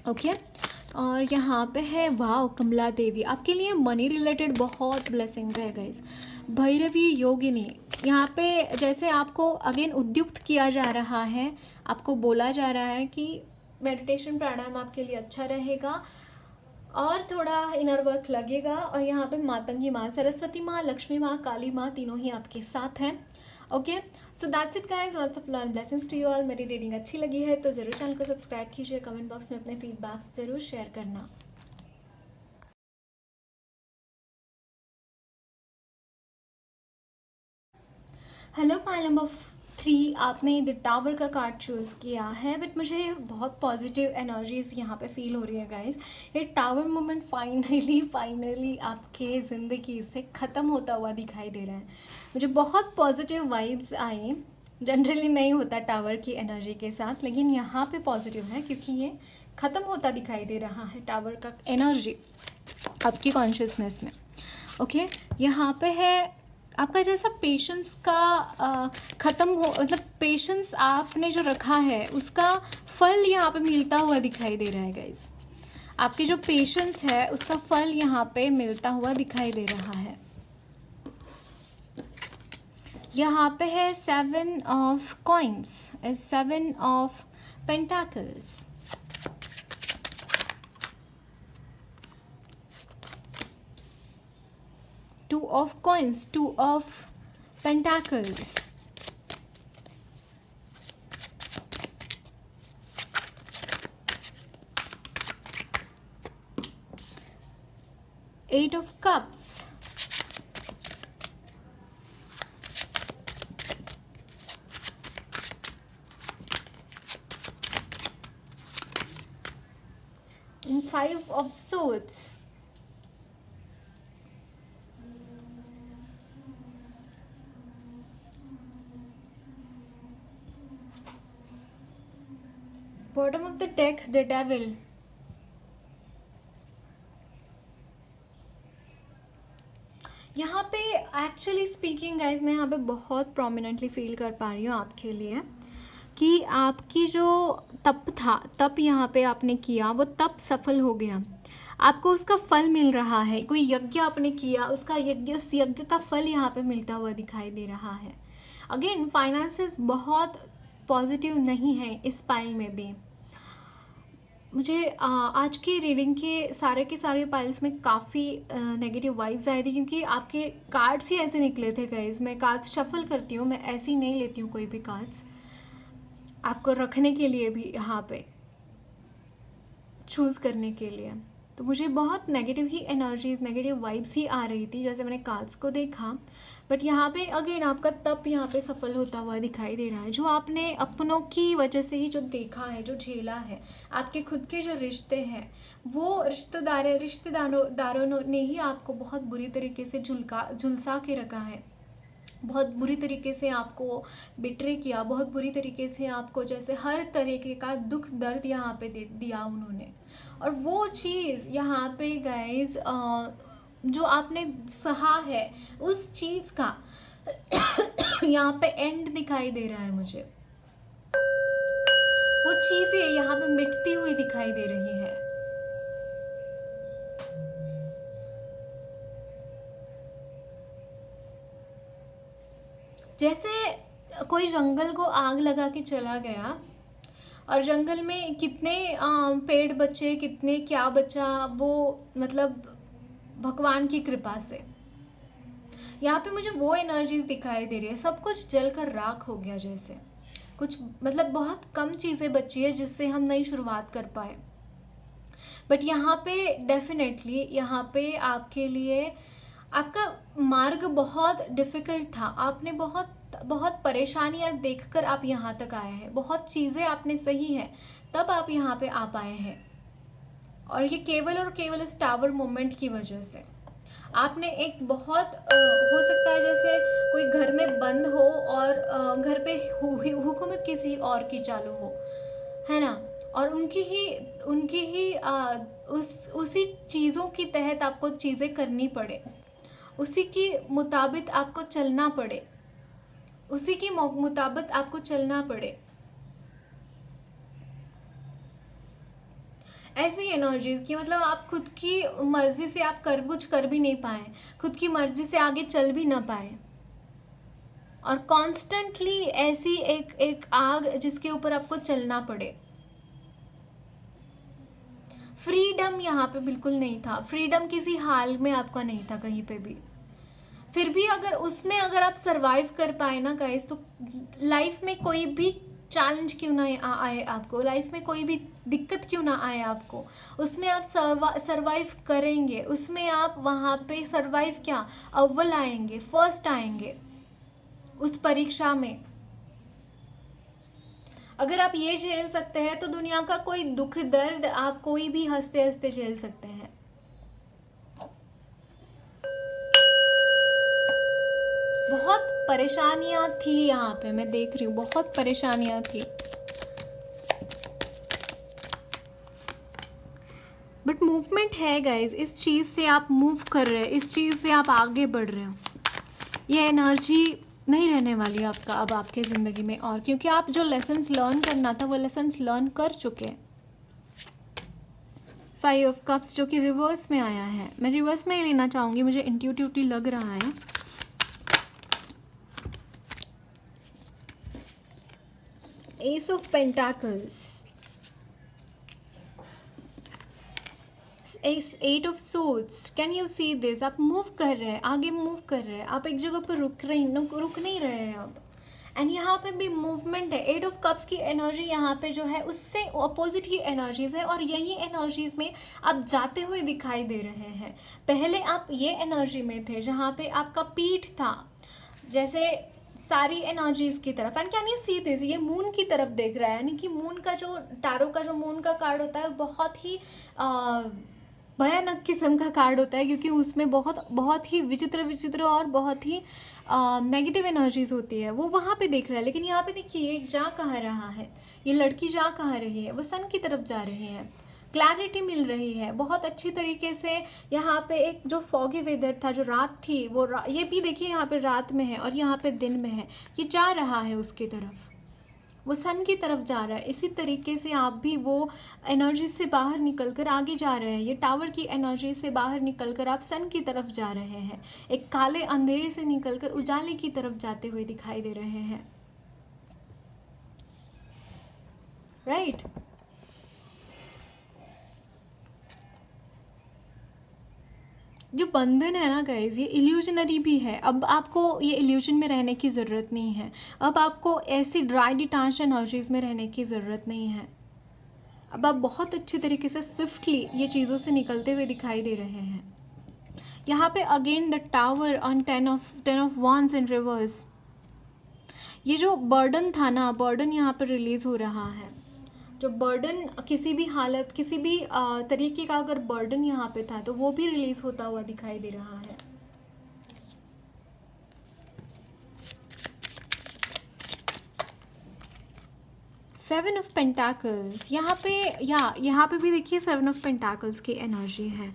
ओके, और यहाँ पे है वाओ कमला देवी। आपके लिए मनी रिलेटेड बहुत ब्लेसिंग्स है गाइस। भैरवी योगिनी, यहाँ पे जैसे आपको अगेन उद्युक्त किया जा रहा है, आपको बोला जा रहा है कि मेडिटेशन प्राणायाम आपके लिए अच्छा रहेगा और थोड़ा इनर वर्क लगेगा। और यहाँ पे मातंगी माँ, सरस्वती माँ, लक्ष्मी माँ, काली माँ तीनों ही आपके साथ हैं। Okay, so that's it guys, lots of love and blessings to you all. मेरी रीडिंग अच्छी लगी है तो ज़रूर चैनल को सब्सक्राइब कीजिए, कमेंट बॉक्स में अपने फीडबैक्स ज़रूर शेयर करना। हेलो पाइल नंबर 3, आपने द टावर का कार्ड चूज़ किया है, बट मुझे बहुत पॉजिटिव एनर्जीज यहाँ पे फील हो रही है गाइस। ये टावर मोमेंट फाइनली आपके ज़िंदगी से ख़त्म होता हुआ दिखाई दे रहा है। मुझे बहुत पॉजिटिव वाइब्स आई। जनरली नहीं होता टावर की एनर्जी के साथ, लेकिन यहाँ पे पॉजिटिव है क्योंकि ये ख़त्म होता दिखाई दे रहा है टावर का एनर्जी आपकी कॉन्शियसनेस में। ओके, यहाँ पे है आपका जैसा पेशेंस का ख़त्म हो, मतलब पेशेंस आपने जो रखा है उसका फल यहाँ पे मिलता हुआ दिखाई दे रहा है गाइस। आपके जो पेशेंस है उसका फल यहाँ पे मिलता हुआ दिखाई दे रहा है। यहाँ पे है 7 of coins, 7 of pentacles, Two of coins, 2 of pentacles, Eight of cups, 5 of swords. Bottom of the deck, the devil. यहाँ पे एक्चुअली स्पीकिंग गाइज मैं यहाँ पे बहुत प्रोमिनेंटली फील कर पा रही हूँ आपके लिए कि आपकी जो तप था, तप यहाँ पे आपने किया, वो तप सफल हो गया, आपको उसका फल मिल रहा है। कोई यज्ञ आपने किया, उसका यज्ञ, उस यज्ञ का फल यहाँ पे मिलता हुआ दिखाई दे रहा है। अगेन फाइनेंसेस बहुत पॉजिटिव नहीं है इस पाइल में भी। मुझे आज की रीडिंग के सारे पाइल्स में काफ़ी नेगेटिव वाइब्स आई थी, क्योंकि आपके कार्ड्स ही ऐसे निकले थे गाइज। मैं कार्ड्स शफल करती हूँ, मैं ऐसे ही नहीं लेती हूँ कोई भी कार्ड्स, आपको रखने के लिए भी यहाँ पे चूज़ करने के लिए। तो मुझे बहुत नेगेटिव ही एनर्जीज, नेगेटिव वाइब्स ही आ रही थी जैसे मैंने कार्ड्स को देखा। बट यहाँ पे अगेन आपका तप यहाँ पे सफल होता हुआ दिखाई दे रहा है। जो आपने अपनों की वजह से ही जो देखा है, जो झेला है, आपके खुद के जो रिश्ते हैं, वो रिश्तेदारों ने ही आपको बहुत बुरी तरीके से झुलसा के रखा है, बहुत बुरी तरीके से आपको बिट्रे किया, बहुत बुरी तरीके से आपको जैसे हर तरीके का दुख दर्द यहाँ पे दिया उन्होंने। और वो चीज़ यहाँ पे गाइज जो आपने सहा है, उस चीज़ का यहाँ पे एंड दिखाई दे रहा है मुझे। वो चीज़ें यहाँ पे मिटती हुई दिखाई दे रही है। जैसे कोई जंगल को आग लगा के चला गया और जंगल में कितने पेड़ बचे, कितने क्या बचा, वो मतलब भगवान की कृपा से। यहाँ पे मुझे वो एनर्जीज दिखाई दे रही है, सब कुछ जलकर राख हो गया जैसे, कुछ मतलब बहुत कम चीज़ें बची है जिससे हम नई शुरुआत कर पाए। बट यहाँ पे डेफिनेटली यहाँ पे आपके लिए आपका मार्ग बहुत डिफ़िकल्ट था। आपने बहुत परेशानियाँ देखकर आप यहाँ तक आए हैं, बहुत चीज़ें आपने सही है तब आप यहाँ पे आ पाए हैं। और ये केवल और केवल इस टावर मोमेंट की वजह से आपने एक बहुत हो सकता है जैसे कोई घर में बंद हो और घर पे हुकूमत किसी और की चालू हो, है ना, और उनकी ही उसी चीज़ों की तहत आपको चीज़ें करनी पड़े, उसी के मुताबिक आपको चलना पड़े, उसी के मुताबिक आपको चलना पड़े। ऐसी एनर्जीज की मतलब आप खुद की मर्जी से आप कुछ कर भी नहीं पाए, खुद की मर्जी से आगे चल भी ना पाए, और कॉन्स्टेंटली ऐसी एक आग जिसके ऊपर आपको चलना पड़े। फ्रीडम यहाँ पे बिल्कुल नहीं था, फ्रीडम किसी हाल में आपका नहीं था कहीं पे भी। फिर भी अगर आप सरवाइव कर पाए ना गाइस, तो लाइफ में कोई भी चैलेंज क्यों ना आए आपको, लाइफ में कोई भी दिक्कत क्यों ना आए आपको, उसमें आप सरवाइव करेंगे, उसमें आप वहाँ पे सरवाइव क्या अव्वल आएंगे, फर्स्ट आएंगे उस परीक्षा में। अगर आप ये झेल सकते हैं तो दुनिया का कोई दुख दर्द आप कोई भी हंसते हंसते झेल सकते हैं। बहुत परेशानियां थी यहाँ पे, मैं देख रही हूँ बहुत परेशानियां थी, बट मूवमेंट है गाइज। इस चीज़ से आप मूव कर रहे हैं, इस चीज़ से आप आगे बढ़ रहे हो। ये एनर्जी नहीं रहने वाली आपका अब आपके ज़िंदगी में, और क्योंकि आप जो लेसन्स लर्न करना था वो लेसन्स लर्न कर चुके हैं। 5 ऑफ कप्स जो कि रिवर्स में आया है, मैं रिवर्स में ही लेना चाहूँगी, मुझे इंट्यूटिवली लग रहा है। Ace of pentacles, eight of swords, can you see this? आप मूव कर रहे हैं, आगे मूव कर रहे हैं, आप एक जगह पर रुक नहीं रहे हैं अब। एंड यहाँ पे भी मूवमेंट है। 8 ऑफ कप्स की एनर्जी यहाँ पे जो है उससे अपोजिट ही एनर्जीज है, और यही एनर्जीज में आप जाते हुए दिखाई दे रहे हैं। पहले आप ये एनर्जी में थे जहाँ पे आपका पीठ था, जैसे सारी एनर्जीज की तरफ। And can you see this, ये मून की तरफ देख रहा है, यानी कि मून का जो टैरो का जो मून का कार्ड होता है बहुत ही भयानक किस्म का कार्ड होता है, क्योंकि उसमें बहुत बहुत ही विचित्र विचित्र और बहुत ही नेगेटिव एनर्जीज होती है, वो वहाँ पे देख रहा है। लेकिन यहाँ पे देखिए ये जा कहाँ रहा है, ये लड़की जा कहाँ रही है, वो सन की तरफ जा रही है, क्लैरिटी मिल रही है बहुत अच्छी तरीके से। यहाँ पे एक जो फॉगी वेदर था, जो रात थी, वो ये भी देखिए यहाँ पे रात में है और यहाँ पे दिन में है, ये जा रहा है उसकी तरफ, वो सन की तरफ जा रहा है। इसी तरीके से आप भी वो एनर्जी से बाहर निकल कर आगे जा रहे हैं, ये टावर की एनर्जी से बाहर निकल कर आप सन की तरफ जा रहे हैं, एक काले अंधेरे से निकल कर उजाले की तरफ जाते हुए दिखाई दे रहे हैं, राइट। जो बंधन है ना गाइज, ये इल्यूजनरी भी है। अब आपको ये इल्यूजन में रहने की ज़रूरत नहीं है, अब आपको ऐसी ड्राई डिटाच एनर्जीज में रहने की ज़रूरत नहीं है। अब आप बहुत अच्छी तरीके से स्विफ्टली ये चीज़ों से निकलते हुए दिखाई दे रहे हैं। यहाँ पे again the tower on 10 of wands in reverse. ये जो बर्डन था ना, बर्डन यहाँ पे रिलीज हो रहा है। जो बर्डन किसी भी हालत, किसी भी तरीके का अगर बर्डन यहाँ पे था तो वो भी रिलीज होता हुआ दिखाई दे रहा है। सेवन ऑफ पेंटाकल्स यहाँ पे भी देखिए 7 ऑफ पेंटाकल्स की एनर्जी है,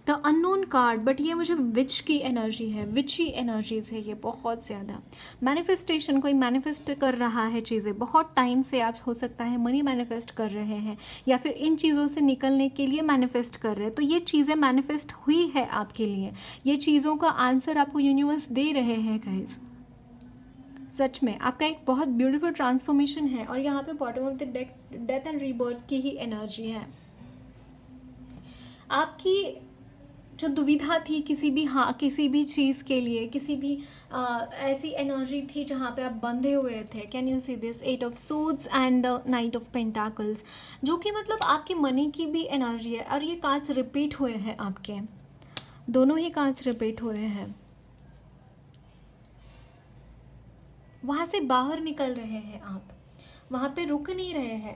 द अननोन कार्ड। बट ये मुझे विच की एनर्जी है, विची एनर्जीज है ये बहुत ज़्यादा। मैनिफेस्टेशन, कोई मैनिफेस्ट कर रहा है चीज़ें बहुत टाइम से, आप हो सकता है मनी मैनिफेस्ट कर रहे हैं या फिर इन चीज़ों से निकलने के लिए मैनिफेस्ट कर रहे हैं, तो ये चीज़ें मैनिफेस्ट हुई है आपके लिए, ये चीज़ों का आंसर आपको यूनिवर्स दे रहे हैं गाइज। सच में आपका एक बहुत ब्यूटीफुल ट्रांसफॉर्मेशन है। और यहाँ पे bottom of the death and rebirth की ही एनर्जी है। आपकी जो दुविधा थी किसी भी चीज़ के लिए, किसी भी ऐसी एनर्जी थी जहाँ पे आप बंधे हुए थे। Can you see this 8 of swords and the night of pentacles, जो कि मतलब आपके मनी की भी एनर्जी है। और ये कार्ड्स रिपीट हुए हैं आपके, दोनों ही कार्ड्स रिपीट हुए हैं। वहाँ से बाहर निकल रहे हैं आप, वहाँ पे रुक नहीं रहे हैं।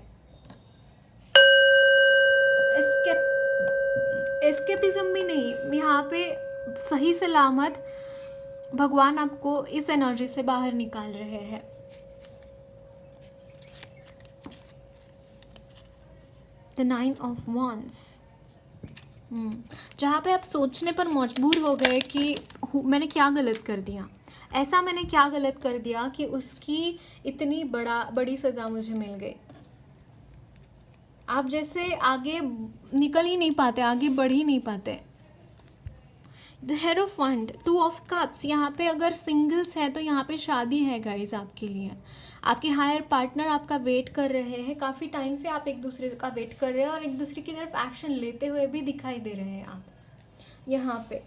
एस्केपिज्म भी नहीं, यहाँ पे सही सलामत भगवान आपको इस एनर्जी से बाहर निकाल रहे हैं। द 9 ऑफ wands, जहाँ पे आप सोचने पर मजबूर हो गए कि मैंने क्या गलत कर दिया, ऐसा मैंने क्या गलत कर दिया कि उसकी इतनी बड़ी सज़ा मुझे मिल गई। आप जैसे आगे निकल ही नहीं पाते, आगे बढ़ ही नहीं पाते। द हेरोफेंट, 2 ऑफ कप्स, यहाँ पे अगर सिंगल्स है तो यहाँ पे शादी है गाइज आपके लिए। आपके हायर पार्टनर आपका वेट कर रहे हैं, काफ़ी टाइम से आप एक दूसरे का वेट कर रहे हैं और एक दूसरे की तरफ एक्शन लेते हुए भी दिखाई दे रहे हैं आप यहाँ पे।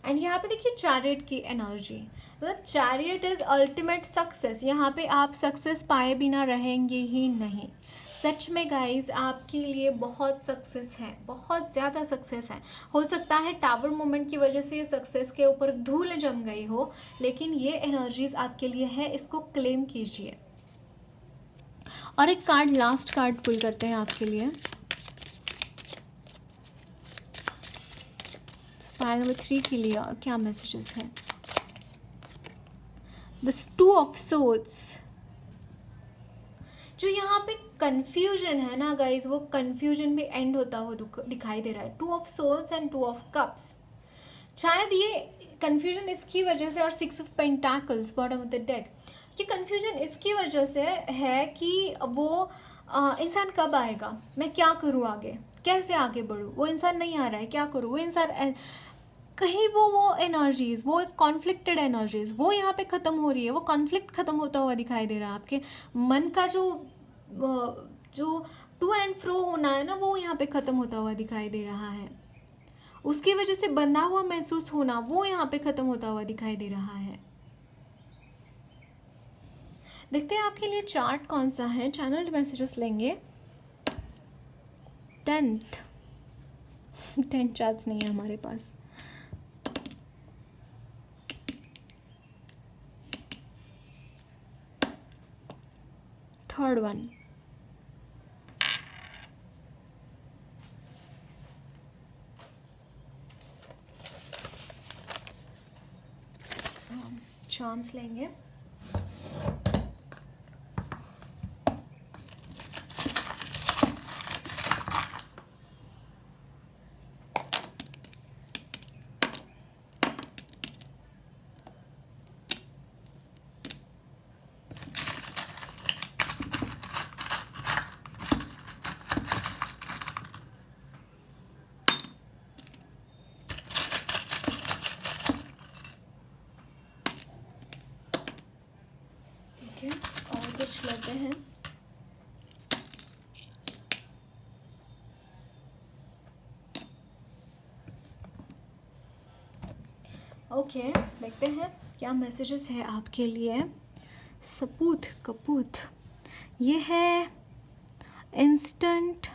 एंड यहाँ पे देखिए चैरियट की एनर्जी, मतलब चैरियट इज अल्टीमेट सक्सेस। यहाँ पे आप सक्सेस पाए बिना रहेंगे ही नहीं। सच में गाइज आपके लिए बहुत सक्सेस है, बहुत ज़्यादा सक्सेस है। हो सकता है टावर मोमेंट की वजह से ये सक्सेस के ऊपर धूल जम गई हो, लेकिन ये एनर्जीज आपके लिए है, इसको क्लेम कीजिए। और एक कार्ड, लास्ट कार्ड पुल करते हैं आपके लिए। फाइल नंबर 3 के लिए और क्या मैसेजेस हैं। द 2 ऑफ सोर्ड्स, जो यहाँ पे कंफ्यूजन है ना गाइज, वो कंफ्यूजन भी एंड होता हुआ दिखाई दे रहा है। 2 of swords and 2 of cups, शायद ये कंफ्यूजन इसकी वजह से, और 6 of pentacles bottom of the deck, ये कंफ्यूजन इसकी वजह से है कि वो इंसान कब आएगा, मैं क्या करूँ आगे, कैसे आगे बढ़ूँ, वो इंसान नहीं आ रहा है, क्या करूँ, वो इंसान कहीं वो एनर्जीज, वो एक कॉन्फ्लिक्टेड एनर्जीज वो यहाँ पे ख़त्म हो रही है, वो कॉन्फ्लिक्ट ख़त्म होता हुआ दिखाई दे रहा है। आपके मन का जो टू एंड फ्रो होना है ना, वो यहाँ पे ख़त्म होता हुआ दिखाई दे रहा है। उसकी वजह से बंधा हुआ महसूस होना, वो यहाँ पे ख़त्म होता हुआ दिखाई दे रहा है। देखते हैं आपके लिए चार्ट कौन सा है, चैनल मैसेजेस लेंगे। 10 चार्ट्स नहीं है हमारे पास। Third one. चार्म्स लेंगे। और कुछ लेते हैं। ओके, देखते हैं क्या मैसेजेस है आपके लिए। सपूत कपूत, ये है instant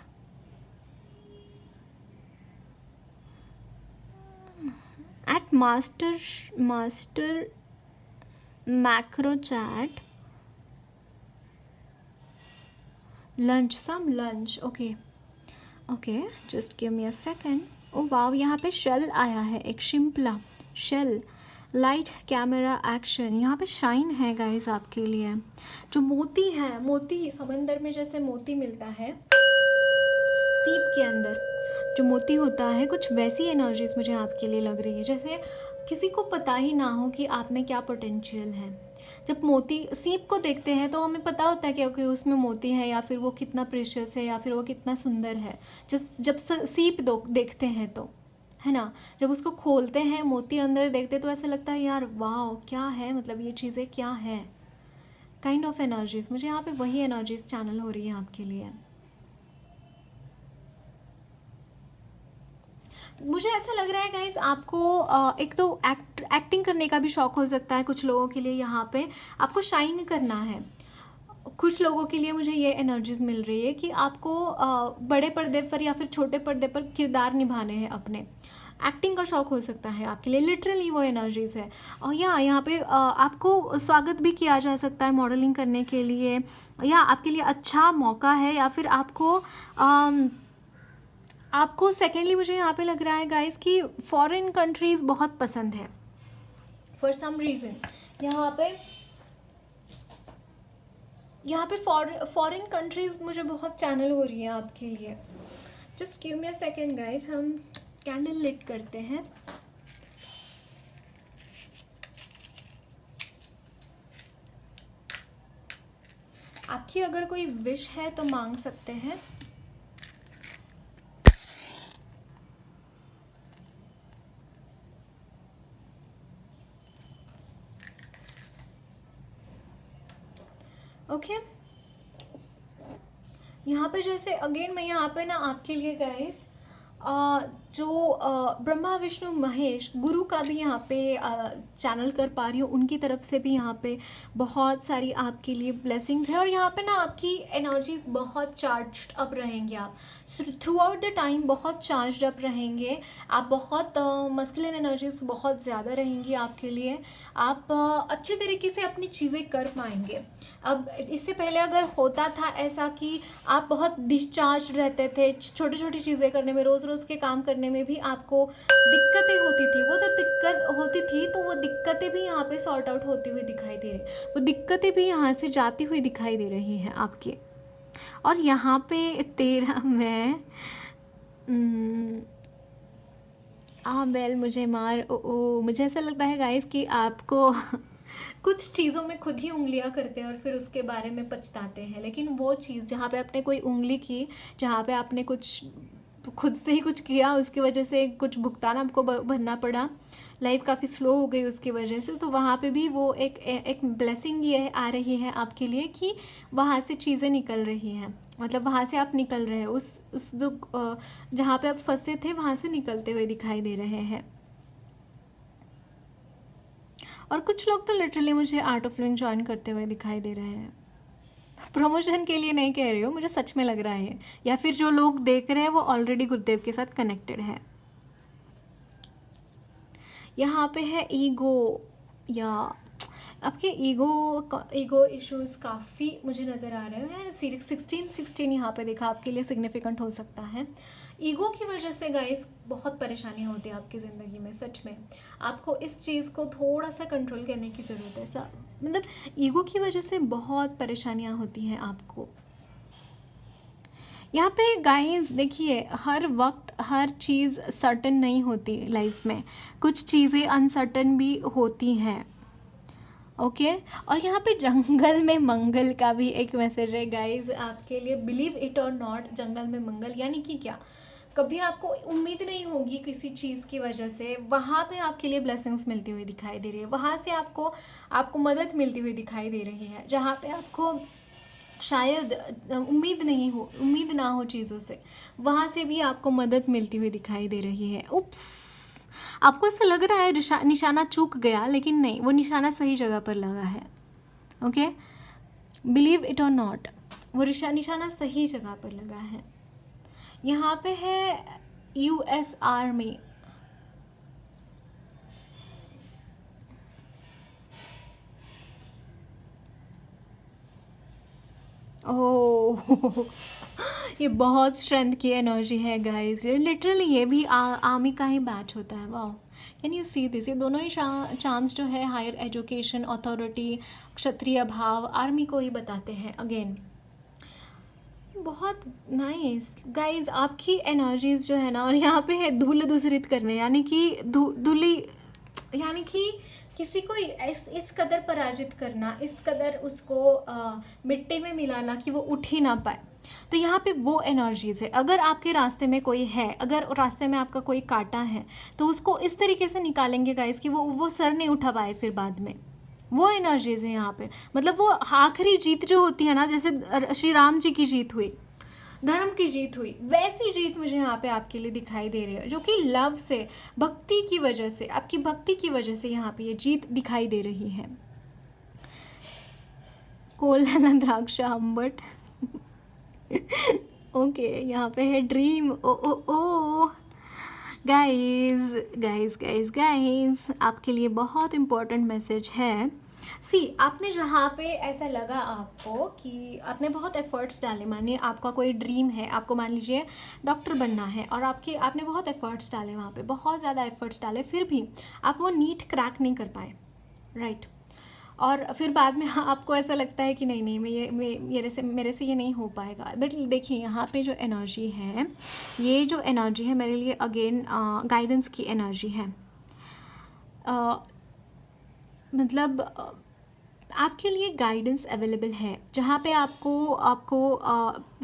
eight master macro chat lunch, some lunch. Okay, just give me a second. Oh wow, यहाँ पे शेल आया है, एक शिम्पला शेल। लाइट कैमरा एक्शन, यहाँ पे शाइन है गाइस आपके लिए। जो मोती है, मोती समंदर में जैसे मोती मिलता है सीप के अंदर, जो मोती होता है, कुछ वैसी एनर्जीज मुझे आपके लिए लग रही है। जैसे किसी को पता ही ना हो कि आप में क्या पोटेंशियल है। जब मोती सीप को देखते हैं तो हमें पता होता है कि ओके उसमें मोती है, या फिर वो कितना प्रेशियस है, या फिर वो कितना सुंदर है। जब सीप देखते हैं तो, है ना, जब उसको खोलते हैं, मोती अंदर देखते तो ऐसा लगता है यार वाह क्या है, मतलब ये चीज़ें क्या है। काइंड ऑफ एनर्जीज, मुझे यहाँ पे वही एनर्जीज चैनल हो रही है आपके लिए। मुझे ऐसा लग रहा है गाइस आपको एक तो एक्टिंग करने का भी शौक हो सकता है कुछ लोगों के लिए। यहाँ पे आपको शाइन करना है। कुछ लोगों के लिए मुझे ये एनर्जीज मिल रही है कि आपको बड़े पर्दे पर या फिर छोटे पर्दे पर किरदार निभाने हैं अपने। एक्टिंग का शौक हो सकता है आपके लिए, लिटरली वो एनर्जीज है। और यहाँ पे आपको स्वागत भी किया जा सकता है मॉडलिंग करने के लिए, या आपके लिए अच्छा मौका है, या फिर आपको सेकेंडली मुझे यहाँ पे लग रहा है गाइस कि फॉरेन कंट्रीज़ बहुत पसंद है फॉर सम रीज़न। यहाँ पे फॉरेन कंट्रीज़ मुझे बहुत चैनल हो रही है आपके लिए। Just give me a second guys, हम कैंडल लिट करते हैं। आपकी अगर कोई विश है तो मांग सकते हैं। ओके, यहाँ पे जैसे अगेन मैं यहाँ पे ना आपके लिए गाइस जो ब्रह्मा विष्णु महेश गुरु का भी यहाँ पे चैनल कर पा रही हूँ। उनकी तरफ से भी यहाँ पे बहुत सारी आपके लिए ब्लेसिंग्स है। और यहाँ पे ना आपकी एनर्जीज बहुत चार्ज्ड अप रहेंगे। आप थ्रू आउट द टाइम बहुत चार्ज्ड अप रहेंगे। आप बहुत मस्कुलिन एनर्जीज बहुत ज़्यादा रहेंगी आपके लिए। आप अच्छे तरीके से अपनी चीज़ें कर पाएंगे। अब इससे पहले अगर होता था ऐसा कि आप बहुत डिस्चार्ज रहते थे, छोटी छोटी चीज़ें करने में, रोज़ रोज़ के काम करने में भी आपको दिक्कतें होती थी, वो तो दिक्कत होती थी, तो वो दिक्कतें भी यहाँ पे सॉर्ट आउट होती हुई दिखाई दे रही, वो दिक्कतें भी यहाँ से जाती हुई दिखाई दे रही हैं आपकी। और यहाँ पे तेरा मैं बेल मुझे मार मुझे ऐसा लगता है गाइस कि आपको कुछ चीज़ों में खुद ही उंगलियां करते हैं और फिर उसके बारे में पछताते हैं। लेकिन वो चीज़ जहाँ पे आपने कोई उंगली की, जहाँ पे आपने कुछ खुद से ही कुछ किया, उसकी वजह से कुछ भुगतान आपको भरना पड़ा, लाइफ काफ़ी स्लो हो गई उसकी वजह से, तो वहाँ पे भी वो एक ब्लेसिंग ये आ रही है आपके लिए कि वहाँ से चीज़ें निकल रही हैं। मतलब वहाँ से आप निकल रहे हैं, उस जो जहाँ पे आप फंसे थे वहाँ से निकलते हुए दिखाई दे रहे हैं। और कुछ लोग तो लिटरली मुझे आर्ट ऑफ लिविंग ज्वाइन करते हुए दिखाई दे रहे हैं। प्रमोशन के लिए नहीं कह रही हूँ, मुझे सच में लग रहा है। या फिर जो लोग देख रहे हैं वो ऑलरेडी गुरुदेव के साथ कनेक्टेड है। यहाँ पे है ईगो, या आपके ईगो इश्यूज काफ़ी मुझे नज़र आ रहे हैं। 16 यहाँ पे देखा आपके लिए सिग्निफिकेंट हो सकता है। ईगो की वजह से गाइस बहुत परेशानियाँ होती है आपकी ज़िंदगी में। सच में आपको इस चीज़ को थोड़ा सा कंट्रोल करने की ज़रूरत है। मतलब ईगो की वजह से बहुत परेशानियाँ होती हैं आपको। यहाँ पे गाइस देखिए, हर वक्त हर चीज़ सर्टन नहीं होती लाइफ में, कुछ चीज़ें अनसर्टन भी होती हैं। ओके और यहाँ पे जंगल में मंगल का भी एक मैसेज है गाइस आपके लिए। बिलीव इट और नॉट, जंगल में मंगल यानी कि क्या, कभी आपको उम्मीद नहीं होगी किसी चीज़ की वजह से, वहाँ पे आपके लिए ब्लेसिंग्स मिलती हुई दिखाई दे रही है, वहाँ से आपको मदद मिलती हुई दिखाई दे रही है। जहाँ पे आपको शायद उम्मीद ना हो चीज़ों से, वहाँ से भी आपको मदद मिलती हुई दिखाई दे रही है। उप्स, आपको ऐसा लग रहा है निशाना चूक गया, लेकिन नहीं, वो निशाना सही जगह पर लगा है। ओके, बिलीव इट और नॉट, वो निशाना सही जगह पर लगा है। यहाँ पे है US आर्मी। ओह ये बहुत स्ट्रेंथ की एनर्जी है गाइस। ये लिटरली ये भी आर्मी का ही बैच होता है। Wow, can you see this? ये दोनों ही चांस जो है हायर एजुकेशन, अथॉरिटी, क्षत्रिय भाव, आर्मी को ही बताते हैं। अगेन बहुत नाइस गाइस आपकी एनर्जीज जो है ना। और यहाँ पे है धूल दूसरित करने, यानी कि धूली, यानी कि किसी को इस कदर पराजित करना, इस कदर उसको मिट्टी में मिलाना कि वो उठ ही ना पाए। तो यहाँ पे वो एनर्जीज है। अगर आपके रास्ते में कोई है, अगर रास्ते में आपका कोई कांटा है, तो उसको इस तरीके से निकालेंगे गाइस कि वो सर नहीं उठा पाए फिर बाद में। वो एनर्जीज है यहाँ पे। मतलब वो आखिरी जीत जो होती है ना, जैसे श्री राम जी की जीत हुई, धर्म की जीत हुई, वैसी जीत मुझे यहाँ पे आपके लिए दिखाई दे रही है, जो कि लव से, भक्ति की वजह से, आपकी भक्ति की वजह से यहाँ पे ये जीत दिखाई दे रही है। कोला द्राक्ष अम्बट ओके यहाँ पे है ड्रीम। ओ ओ ओ गाइज गाइज गाइज गाइज आपके लिए बहुत इम्पोर्टेंट मैसेज है। आपने जहाँ पे ऐसा लगा आपको कि आपने बहुत एफर्ट्स डाले, मानिए आपका कोई ड्रीम है, आपको मान लीजिए डॉक्टर बनना है, और आपने बहुत एफर्ट्स डाले, वहाँ पे बहुत ज़्यादा एफर्ट्स डाले, फिर भी आप वो नीट क्रैक नहीं कर पाए, राइट? और फिर बाद में आपको ऐसा लगता है कि नहीं मेरे से ये नहीं हो पाएगा। बट देखिए यहाँ पे जो एनर्जी है, ये जो एनर्जी है मेरे लिए अगेन गाइडेंस की एनर्जी है। मतलब आपके लिए गाइडेंस अवेलेबल है। जहाँ पे आपको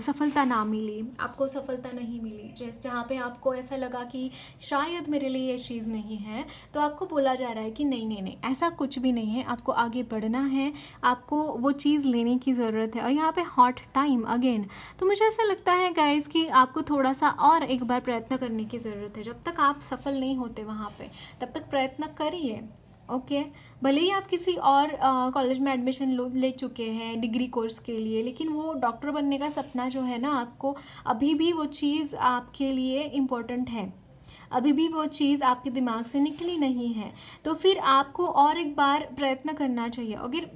सफलता ना मिली, आपको सफलता नहीं मिली, जहाँ पे आपको ऐसा लगा कि शायद मेरे लिए ये चीज़ नहीं है, तो आपको बोला जा रहा है कि नहीं, ऐसा कुछ भी नहीं है, आपको आगे बढ़ना है, आपको वो चीज़ लेने की ज़रूरत है। और यहाँ पे हॉट टाइम अगेन, तो मुझे ऐसा लगता है गाइस कि आपको थोड़ा सा और एक बार प्रयत्न करने की ज़रूरत है। जब तक आप सफल नहीं होते वहाँ पे, तब तक प्रयत्न करिए। ओके भले ही आप किसी और कॉलेज में एडमिशन ले चुके हैं डिग्री कोर्स के लिए, लेकिन वो डॉक्टर बनने का सपना जो है ना, आपको अभी भी वो चीज़ आपके लिए इम्पोर्टेंट है, अभी भी वो चीज़ आपके दिमाग से निकली नहीं है, तो फिर आपको और एक बार प्रयत्न करना चाहिए। अगर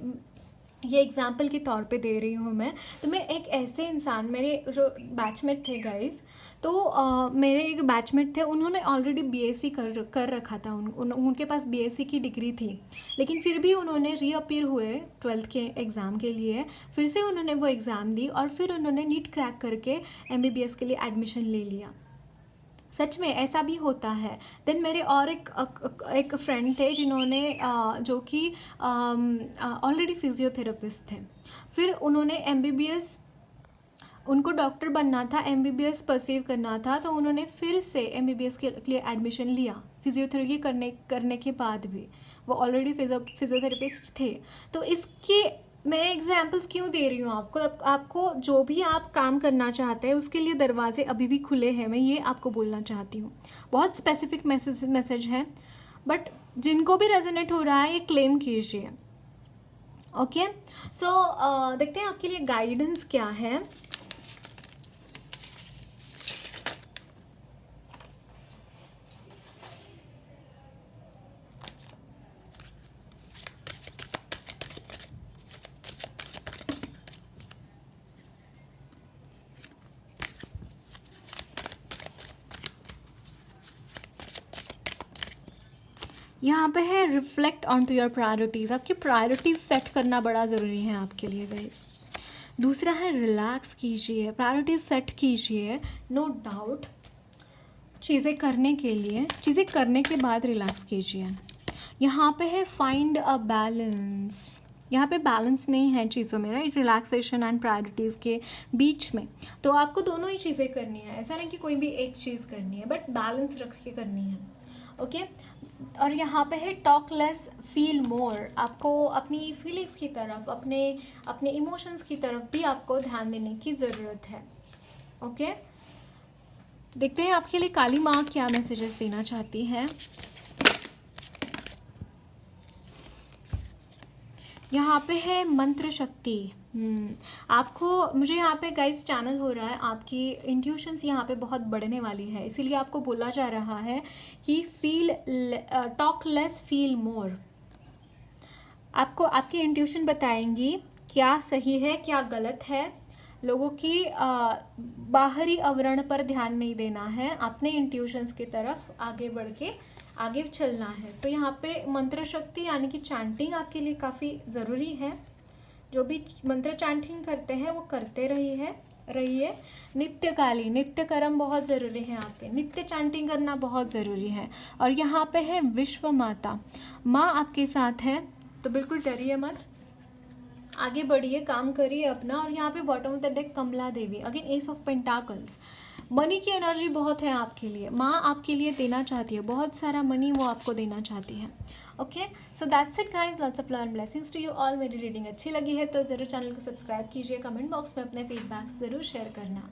ये एग्जाम्पल के तौर पे दे रही हूँ मैं, तो मैं एक ऐसे इंसान, मेरे जो बैचमेट थे गाइस, तो मेरे एक बैचमेट थे, उन्होंने ऑलरेडी बीएससी कर रखा था, उनके पास बीएससी की डिग्री थी, लेकिन फिर भी उन्होंने रीअपीयर हुए 12th के एग्ज़ाम के लिए, फिर से उन्होंने वो एग्ज़ाम दी और फिर उन्होंने नीट क्रैक करके एमबीबीएस के लिए एडमिशन ले लिया। सच में ऐसा भी होता है। देन मेरे और एक फ्रेंड थे जिन्होंने जो कि ऑलरेडी फिजियोथेरेपिस्ट थे, फिर उन्होंने एमबीबीएस, उनको डॉक्टर बनना था, एमबीबीएस परसीव करना था, तो उन्होंने फिर से एमबीबीएस के लिए एडमिशन लिया फिजियोथेरेपी करने के बाद भी। वो ऑलरेडी फिजियोथेरेपिस्ट थे। तो इसके मैं एग्जाम्पल्स क्यों दे रही हूँ आपको जो भी आप काम करना चाहते हैं उसके लिए दरवाजे अभी भी खुले हैं, मैं ये आपको बोलना चाहती हूँ। बहुत स्पेसिफिक मैसेज है, बट जिनको भी रेजोनेट हो रहा है ये क्लेम कीजिए। ओके सो देखते हैं आपके लिए गाइडेंस क्या है। यहाँ पे है reflect on to your priorities, आपकी प्रायोरिटीज़ सेट करना बड़ा ज़रूरी है आपके लिए गाइस। दूसरा है रिलैक्स कीजिए, प्रायोरिटीज़ सेट कीजिए, नो डाउट। चीज़ें करने के लिए, चीज़ें करने के बाद रिलैक्स कीजिए। यहाँ पे है फाइंड अ बैलेंस, यहाँ पे बैलेंस नहीं है चीज़ों में, राइट, रिलैक्सेशन एंड प्रायोरिटीज़ के बीच में। तो आपको दोनों ही चीज़ें करनी है, ऐसा नहीं कि कोई भी एक चीज़ करनी है, बट बैलेंस रख के करनी है, ओके। और यहाँ पे है टॉक लेस फील मोर, आपको अपनी फीलिंग्स की तरफ, अपने इमोशंस की तरफ भी आपको ध्यान देने की ज़रूरत है, ओके। देखते हैं आपके लिए काली माँ क्या मैसेजेस देना चाहती है। यहाँ पे है मंत्र शक्ति। आपको, मुझे यहाँ पे गाइस चैनल हो रहा है, आपकी इंट्यूशंस यहाँ पे बहुत बढ़ने वाली है, इसीलिए आपको बोला जा रहा है कि टॉक लेस फील मोर। आपको आपकी इंट्यूशन बताएंगी क्या सही है क्या गलत है। लोगों की बाहरी आवरण पर ध्यान नहीं देना है, अपने इंट्यूशंस की तरफ आगे बढ़ के आगे चलना है। तो यहाँ पे मंत्र शक्ति यानी कि चैंटिंग आपके लिए काफ़ी ज़रूरी है। जो भी मंत्र चैंटिंग करते हैं वो करते रहिए। नित्य कर्म बहुत ज़रूरी है, आपके नित्य चैंटिंग करना बहुत ज़रूरी है। और यहाँ पे है विश्व माता, माँ आपके साथ है, तो बिल्कुल डरिए मत, आगे बढ़िए, काम करिए अपना। और यहाँ पे bottom of the deck Kamala Devi, again ace of pentacles. Money की एनर्जी बहुत है आपके लिए, माँ आपके लिए देना चाहती है, बहुत सारा मनी वो आपको देना चाहती है, okay. So that's it guys, lots of love and blessings to you all. मेरी रीडिंग अच्छी लगी है तो ज़रूर चैनल को सब्सक्राइब कीजिए, कमेंट बॉक्स में अपने फीडबैक्स ज़रूर शेयर करना।